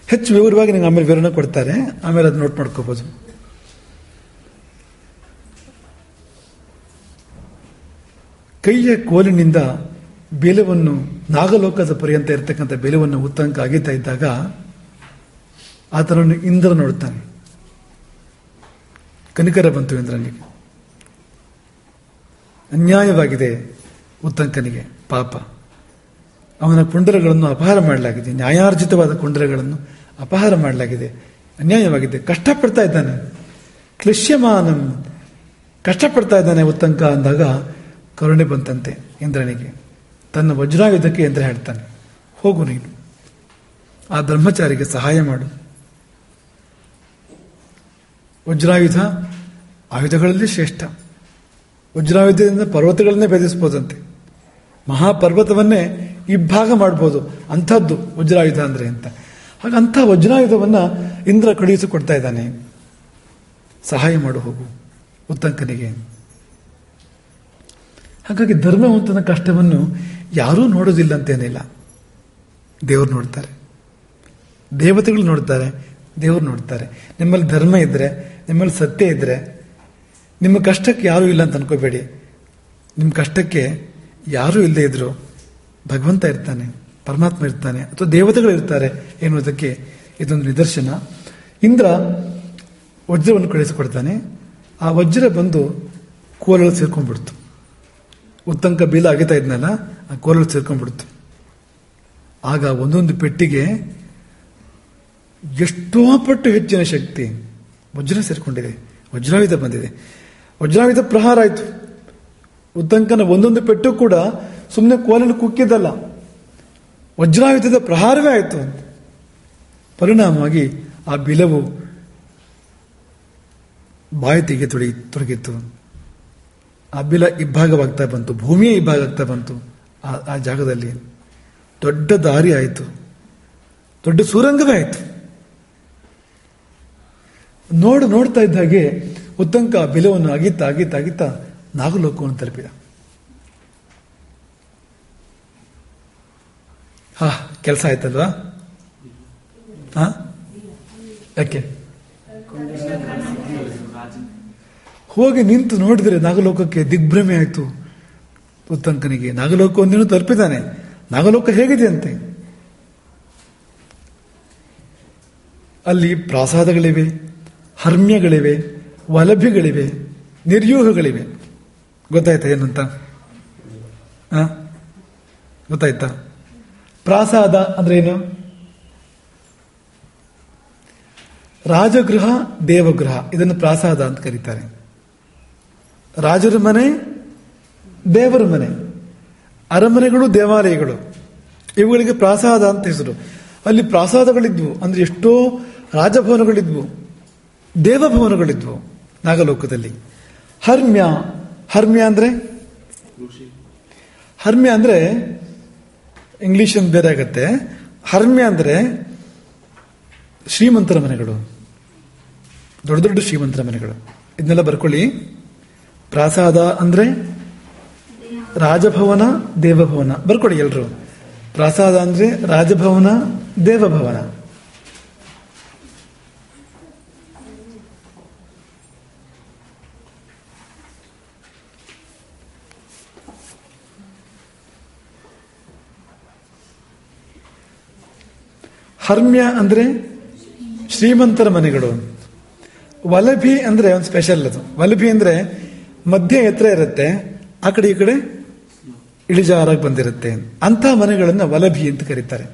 ಹೆಚ್ಚು ವಿವರವಾಗಿ ನಿಮ್ಗೆ ಆಮೇಲೆ ವಿವರಣೆ ಕೊಡ್ತಾರೆ, ಆಮೇಲೆ ಅದು ನೋಟ್ ಮಾಡ್ಕೋಬಹುದು. ಕೈಯ ಕೋಲಿನಿಂದ ಬೇಲವನ್ನು, ನಾಗಲೋಕದ ಪರ್ಯಂತ ಇರತಕ್ಕಂಥ ಬೇಲವನ್ನು ಉತ್ತಂಕ ಅಗೀತಾ ಇದ್ದಾಗ ಆತನನ್ನು ಇಂದ್ರ ನೋಡ್ತಾನೆ. ಕನಿಕರ ಬಂತು ಇಂದ್ರನಿಗೆ. ಅನ್ಯಾಯವಾಗಿದೆ ಉತ್ತಂಕನಿಗೆ, ಪಾಪ. ಅವನ ಕುಂಡಲಗಳನ್ನು ಅಪಹಾರ ಮಾಡಲಾಗಿದೆ, ನ್ಯಾಯಾರ್ಜಿತವಾದ ಕುಂಡಲಗಳನ್ನು ಅಪಹಾರ ಮಾಡಲಾಗಿದೆ, ಅನ್ಯಾಯವಾಗಿದೆ. ಕಷ್ಟಪಡ್ತಾ ಇದ್ದಾನೆ, ಕ್ಲಿಶ್ಯಮಾನಂ, ಕಷ್ಟಪಡ್ತಾ ಇದ್ದಾನೆ ಉತ್ತಂಕ ಅಂದಾಗ ಕರುಣೆ ಬಂತಂತೆ ಇಂದ್ರನಿಗೆ. ತನ್ನ ವಜ್ರಾಯುಧಕ್ಕೆ ಇಂದ್ರ ಹೇಳ್ತಾನೆ, ಹೋಗು ನೀನು ಆ ಬ್ರಹ್ಮಚಾರಿಗೆ ಸಹಾಯ ಮಾಡು. ವಜ್ರಾಯುಧ ಆಯುಧಗಳಲ್ಲಿ ಶ್ರೇಷ್ಠ. ವಜ್ರಾಯುಧದಿಂದ ಪರ್ವತಗಳನ್ನೇ ಭೇದಿಸಬಹುದಂತೆ. ಮಹಾಪರ್ವತವನ್ನೇ ಇಬ್ಬಾಗ ಮಾಡ್ಬೋದು, ಅಂಥದ್ದು ವಜ್ರಾಯುಧ ಅಂದ್ರೆ ಅಂತ. ಹಾಗಂಥ ವಜ್ರಾಯುಧವನ್ನ ಇಂದ್ರ ಕಳುಹಿಸಿಕೊಡ್ತಾ ಇದ್ದಾನೆ, ಸಹಾಯ ಮಾಡು ಹೋಗು ಉತ್ತಂಕನಿಗೆ. ಹಾಗಾಗಿ ಧರ್ಮವಂತನ ಕಷ್ಟವನ್ನು ಯಾರೂ ನೋಡೋದಿಲ್ಲ ಅಂತೇನಿಲ್ಲ. ದೇವರು ನೋಡ್ತಾರೆ, ದೇವತೆಗಳು ನೋಡ್ತಾರೆ, ದೇವರು ನೋಡ್ತಾರೆ. ನಿಮ್ಮಲ್ಲಿ ಧರ್ಮ ಇದ್ರೆ, ನಿಮ್ಮಲ್ಲಿ ಸತ್ಯ ಇದ್ರೆ, ನಿಮ್ಮ ಕಷ್ಟಕ್ಕೆ ಯಾರೂ ಇಲ್ಲ ಅಂತ ಅನ್ಕೋಬೇಡಿ. ನಿಮ್ಮ ಕಷ್ಟಕ್ಕೆ ಯಾರೂ ಇಲ್ಲದೆ ಇದ್ರು ಭಗವಂತ ಇರ್ತಾನೆ, ಪರಮಾತ್ಮ ಇರ್ತಾನೆ, ಅಥವಾ ದೇವತೆಗಳು ಇರ್ತಾರೆ ಎನ್ನುವುದಕ್ಕೆ ಇದೊಂದು ನಿದರ್ಶನ. ಇಂದ್ರ ವಜ್ರವನ್ನು ಕಳಿಸಿಕೊಡ್ತಾನೆ. ಆ ವಜ್ರ ಬಂದು ಕೋಲಲ್ಲಿ ಸೇರ್ಕೊಂಡ್ಬಿಡ್ತು. ಉತ್ತಂಕ ಬೀಲ ಅಗಿತಾ ಇದ್ನಲ್ಲ, ಆ ಕೋಲಲ್ಲಿ ಸೇರ್ಕೊಂಡ್ಬಿಡ್ತು. ಆಗ ಒಂದೊಂದು ಪೆಟ್ಟಿಗೆ ಎಷ್ಟೋ ಪಟ್ಟು ಹೆಚ್ಚಿನ ಶಕ್ತಿ ವಜ್ರ ಸೇರ್ಕೊಂಡಿದೆ, ವಜ್ರಾಯುಧ ಬಂದಿದೆ. ವಜ್ರಾಯುಧ ಪ್ರಹಾರ ಆಯಿತು. ಉತ್ತಂಕನ ಒಂದೊಂದು ಪೆಟ್ಟು ಕೂಡ ಸುಮ್ಮನೆ ಕೋಲಲ್ಲಿ ಕುಕ್ಕಿದ್ದಲ್ಲ, ವಜ್ರಾಯುಧದ ಪ್ರಹಾರವೇ ಆಯಿತು. ಪರಿಣಾಮವಾಗಿ ಆ ಬಿಲವು ಬಾಯಿ ತೆಗೆ ತೊಡಗಿತ್ತು. ಆ ಬಿಲ ಇಬ್ಬಾಗವಾಗ್ತಾ ಬಂತು, ಭೂಮಿಯೇ ಇಬ್ಬಾಗ ಆಗ್ತಾ ಬಂತು. ಆ ಜಾಗದಲ್ಲಿ ದೊಡ್ಡ ದಾರಿ ಆಯಿತು, ದೊಡ್ಡ ಸುರಂಗವೇ ಆಯಿತು. ನೋಡ್ತಾ ಇದ್ದ ಹಾಗೆ ಉತ್ತಂಕ ಬಿಲವನ್ನು ಅಗಿತಾ ನಾಗಲೋಕವನ್ನು ತಲುಪಿದ. ಕೆಲಸ ಆಯ್ತಲ್ವಾ? ಯಾಕೆ ಹೋಗಿ ನಿಂತು ನೋಡಿದ್ರೆ ನಾಗಲೋಕಕ್ಕೆ ದಿಗ್ಭ್ರಮೆ ಆಯಿತು ಉತ್ತಂಕನಿಗೆ. ನಾಗಲೋಕವನ್ನೇನು ತಲುಪಿದ್ದಾನೆ, ನಾಗಲೋಕ ಹೇಗಿದೆ ಅಂತೆ. ಅಲ್ಲಿ ಪ್ರಾಸಾದಗಳಿವೆ, ಹರ್ಮ್ಯಗಳಿವೆ, ವಲಭಿಗಳಿವೆ, ನಿರ್ಯೂಹಗಳಿವೆ. ಗೊತ್ತಾಯ್ತಾ ಏನಂತ? ಗೊತ್ತಾಯ್ತಾ? ಪ್ರಾಸಾದ ಅಂದ್ರೆ ಏನು? ರಾಜಗೃಹ, ದೇವಗೃಹ, ಇದನ್ನು ಪ್ರಾಸಾದ ಅಂತ ಕರೀತಾರೆ. ರಾಜರ ಮನೆ, ದೇವರ ಮನೆ, ಅರಮನೆಗಳು, ದೇವಾಲಯಗಳು, ಇವುಗಳಿಗೆ ಪ್ರಾಸಾದ ಅಂತ ಹೆಸರು. ಅಲ್ಲಿ ಪ್ರಾಸಾದಗಳಿದ್ವು, ಅಂದ್ರೆ ಎಷ್ಟೋ ರಾಜಭವನಗಳಿದ್ವು, ದೇವಭವನಗಳಿದ್ವು ನಾಗಲೋಕದಲ್ಲಿ. ಹರ್ಮ್ಯ ಅಂದ್ರೆ ಇಂಗ್ಲಿಷ್ ಅಂತ ಬೇರೆ ಆಗತ್ತೆ. ಹರ್ಮ್ಯ ಅಂದ್ರೆ ಶ್ರೀಮಂತರ ಮನೆಗಳು, ದೊಡ್ಡ ದೊಡ್ಡ ಶ್ರೀಮಂತರ ಮನೆಗಳು. ಇದನ್ನೆಲ್ಲ ಬರ್ಕೊಳ್ಳಿ. ಪ್ರಾಸಾದ ಅಂದ್ರೆ ರಾಜಭವನ, ದೇವಭವನ. ಬರ್ಕೊಳ್ಳಿ ಎಲ್ರು. ಪ್ರಾಸಾದ ಅಂದ್ರೆ ರಾಜಭವನ, ದೇವಭವನ. ಹರ್ಮ್ಯ ಅಂದ್ರೆ ಶ್ರೀಮಂತರ ಮನೆಗಳು. ವಲಭಿ ಅಂದ್ರೆ ಒಂದು ಸ್ಪೆಷಲ್ ಅದು. ವಲಭಿ ಅಂದ್ರೆ ಮಧ್ಯ ಎತ್ತರ ಇರುತ್ತೆ, ಆ ಕಡೆ ಈ ಕಡೆ ಇಳಿಜಾರಾಗಿ ಬಂದಿರುತ್ತೆ. ಅಂತ ಮನೆಗಳನ್ನ ವಲಭಿ ಅಂತ ಕರೀತಾರೆ.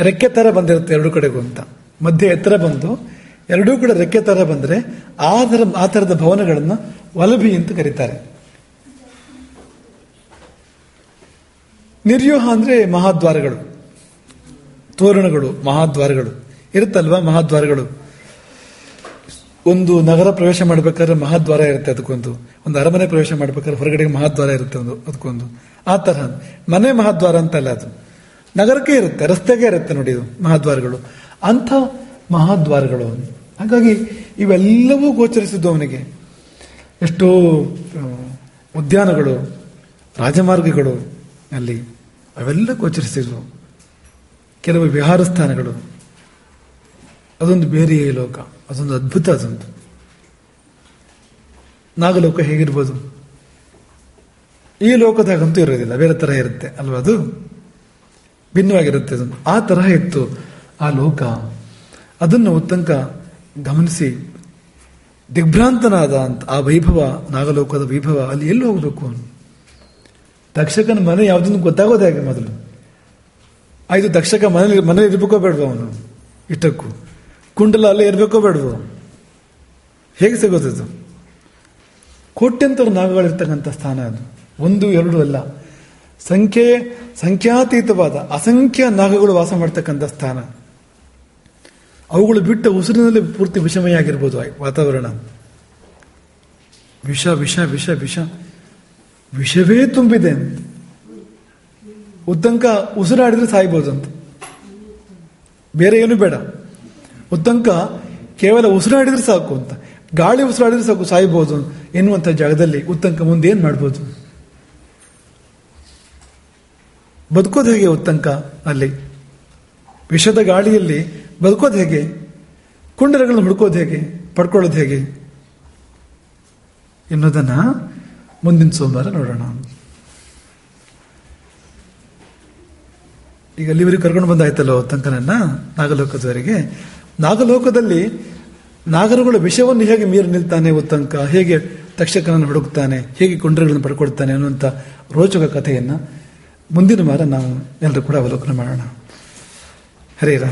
ರೆಕ್ಕೆ ತರ ಬಂದಿರುತ್ತೆ ಎರಡು ಕಡೆಗೂ ಅಂತ. ಮಧ್ಯ ಎತ್ತರ ಬಂದು ಎರಡೂ ಕಡೆ ರೆಕ್ಕೆ ತರ ಬಂದ್ರೆ ಆ ತರದ ಭವನಗಳನ್ನ ವಲಭಿ ಅಂತ ಕರೀತಾರೆ. ನಿರ್ಯೂಹ ಅಂದ್ರೆ ಮಹಾದ್ವಾರಗಳು, ತೋರಣಗಳು, ಮಹಾದ್ವಾರಗಳು ಇರುತ್ತಲ್ವಾ. ಮಹಾದ್ವಾರಗಳು, ಒಂದು ನಗರ ಪ್ರವೇಶ ಮಾಡಬೇಕಾದ್ರೆ ಮಹಾದ್ವಾರ ಇರುತ್ತೆ, ಒಂದು ಅರಮನೆ ಪ್ರವೇಶ ಮಾಡಬೇಕಾದ್ರೆ ಹೊರಗಡೆ ಮಹಾದ್ವಾರ ಇರುತ್ತೆ ಅದಕ್ಕೊಂದು. ಆ ತರಹ ಮನೆ ಮಹಾದ್ವಾರ ಅಂತಲ್ಲ, ಅದು ನಗರಕ್ಕೆ ಇರುತ್ತೆ, ರಸ್ತೆಗೆ ಇರುತ್ತೆ ನೋಡಿ, ಇದು ಮಹಾದ್ವಾರಗಳು. ಅಂಥ ಮಹಾದ್ವಾರಗಳು. ಹಾಗಾಗಿ ಇವೆಲ್ಲವೂ ಗೋಚರಿಸಿದ್ದು ಅವನಿಗೆ. ಎಷ್ಟೋ ಉದ್ಯಾನಗಳು, ರಾಜಮಾರ್ಗಗಳು ಅಲ್ಲಿ ಅವೆಲ್ಲ ಗೋಚರಿಸಿದ್ವು. ಕೆಲವು ವಿಹಾರ ಸ್ಥಾನಗಳು. ಅದೊಂದು ಬೇರೆಯೇ ಲೋಕ, ಅದೊಂದು ಅದ್ಭುತ. ಅದೊಂದು ನಾಗಲೋಕ ಹೇಗಿರ್ಬೋದು? ಈ ಲೋಕದಾಗಂತೂ ಇರೋದಿಲ್ಲ, ಬೇರೆ ತರ ಇರುತ್ತೆ ಅಲ್ವಾ, ಅದು ಭಿನ್ನವಾಗಿರುತ್ತೆ. ಅದೊಂದು ಆ ತರಹ ಇತ್ತು ಆ ಲೋಕ. ಅದನ್ನು ಉತ್ತಂಕ ಗಮನಿಸಿ ದಿಗ್ಭ್ರಾಂತನಾದ ಅಂತ. ಆ ವೈಭವ, ನಾಗಲೋಕದ ವೈಭವ, ಅಲ್ಲಿ ಎಲ್ಲಿ ಹೋಗ್ಬೇಕು? ದಕ್ಷಕನ ಮನೆ ಯಾವುದನ್ನು ಗೊತ್ತಾಗೋದೇ ಹಾಗೆ ಮೊದಲು. ಆಯ್ತು, ದಕ್ಷಕ ಮನೇಲಿ ಇರ್ಬೇಕೋ ಬೇಡವೋ ಅವನು? ಇಷ್ಟಕ್ಕೂ ಕುಂಡಲ ಅಲ್ಲೇ ಇರ್ಬೇಕೋ ಬೇಡವೋ? ಹೇಗೆ ಸಿಗೋದು? ಕೋಟ್ಯಂತರ ನಾಗಗಳಿರ್ತಕ್ಕಂಥ ಸ್ಥಾನ ಅದು. ಒಂದು ಎರಡು ಅಲ್ಲ, ಸಂಖ್ಯಾತೀತವಾದ ಅಸಂಖ್ಯ ನಾಗಗಳು ವಾಸ ಮಾಡ್ತಕ್ಕಂಥ ಸ್ಥಾನ. ಅವುಗಳು ಬಿಟ್ಟ ಉಸಿರಿನಲ್ಲಿ ಪೂರ್ತಿ ವಿಷಮಯ ಆಗಿರ್ಬೋದು ವಾತಾವರಣ. ವಿಷ ವಿಷ ವಿಷ ವಿಷ ವಿಷವೇ ತುಂಬಿದೆ ಅಂತ. ಉತ್ತಂಕ ಉಸಿರಾಡಿದ್ರೆ ಸಾಯ್ಬೋದು ಅಂತ, ಬೇರೆ ಏನು ಬೇಡ. ಉತ್ತಂಕ ಕೇವಲ ಉಸಿರಾಡಿದ್ರೆ ಸಾಕು ಅಂತ, ಗಾಳಿ ಉಸಿರಾಡಿದ್ರೆ ಸಾಕು ಸಾಯ್ಬೋದು ಎನ್ನುವಂಥ ಜಾಗದಲ್ಲಿ ಉತ್ತಂಕ ಮುಂದೆ ಏನ್ ಮಾಡ್ಬೋದು? ಬದುಕೋದು ಹೇಗೆ ಉತ್ತಂಕ? ಅಲ್ಲಿ ವಿಷದ ಗಾಳಿಯಲ್ಲಿ ಬದುಕೋದು ಹೇಗೆ? ಕುಂಡಲಗಳನ್ನು ಹುಡುಕೋದು ಹೇಗೆ? ಪಡ್ಕೊಳ್ಳೋದು ಹೇಗೆ ಎನ್ನುವುದನ್ನ ಮುಂದಿನ ಸೋಮವಾರ ನೋಡೋಣ. ಈಗ ಅಲ್ಲಿವರೆಗೆ ಕರ್ಕೊಂಡು ಬಂದಾಯ್ತಲ್ಲ ಉತ್ತಂಕನನ್ನ ನಾಗಲೋಕದವರೆಗೆ. ನಾಗಲೋಕದಲ್ಲಿ ನಾಗರುಗಳ ವಿಷವನ್ನು ಹೇಗೆ ಮೀರಿ ನಿಲ್ತಾನೆ ಉತ್ತಂಕ, ಹೇಗೆ ತಕ್ಷಕನನ್ನು ಹುಡುಕ್ತಾನೆ, ಹೇಗೆ ಕುಂಡಲಗಳನ್ನು ಪಡ್ಕೊಳ್ತಾನೆ ಅನ್ನುವಂಥ ರೋಚಕ ಕಥೆಯನ್ನ ಮುಂದಿನ ವಾರ ನಾವು ಎಲ್ಲರೂ ಕೂಡ ಅವಲೋಕನ ಮಾಡೋಣ. ಹರೇ ರಾಮ.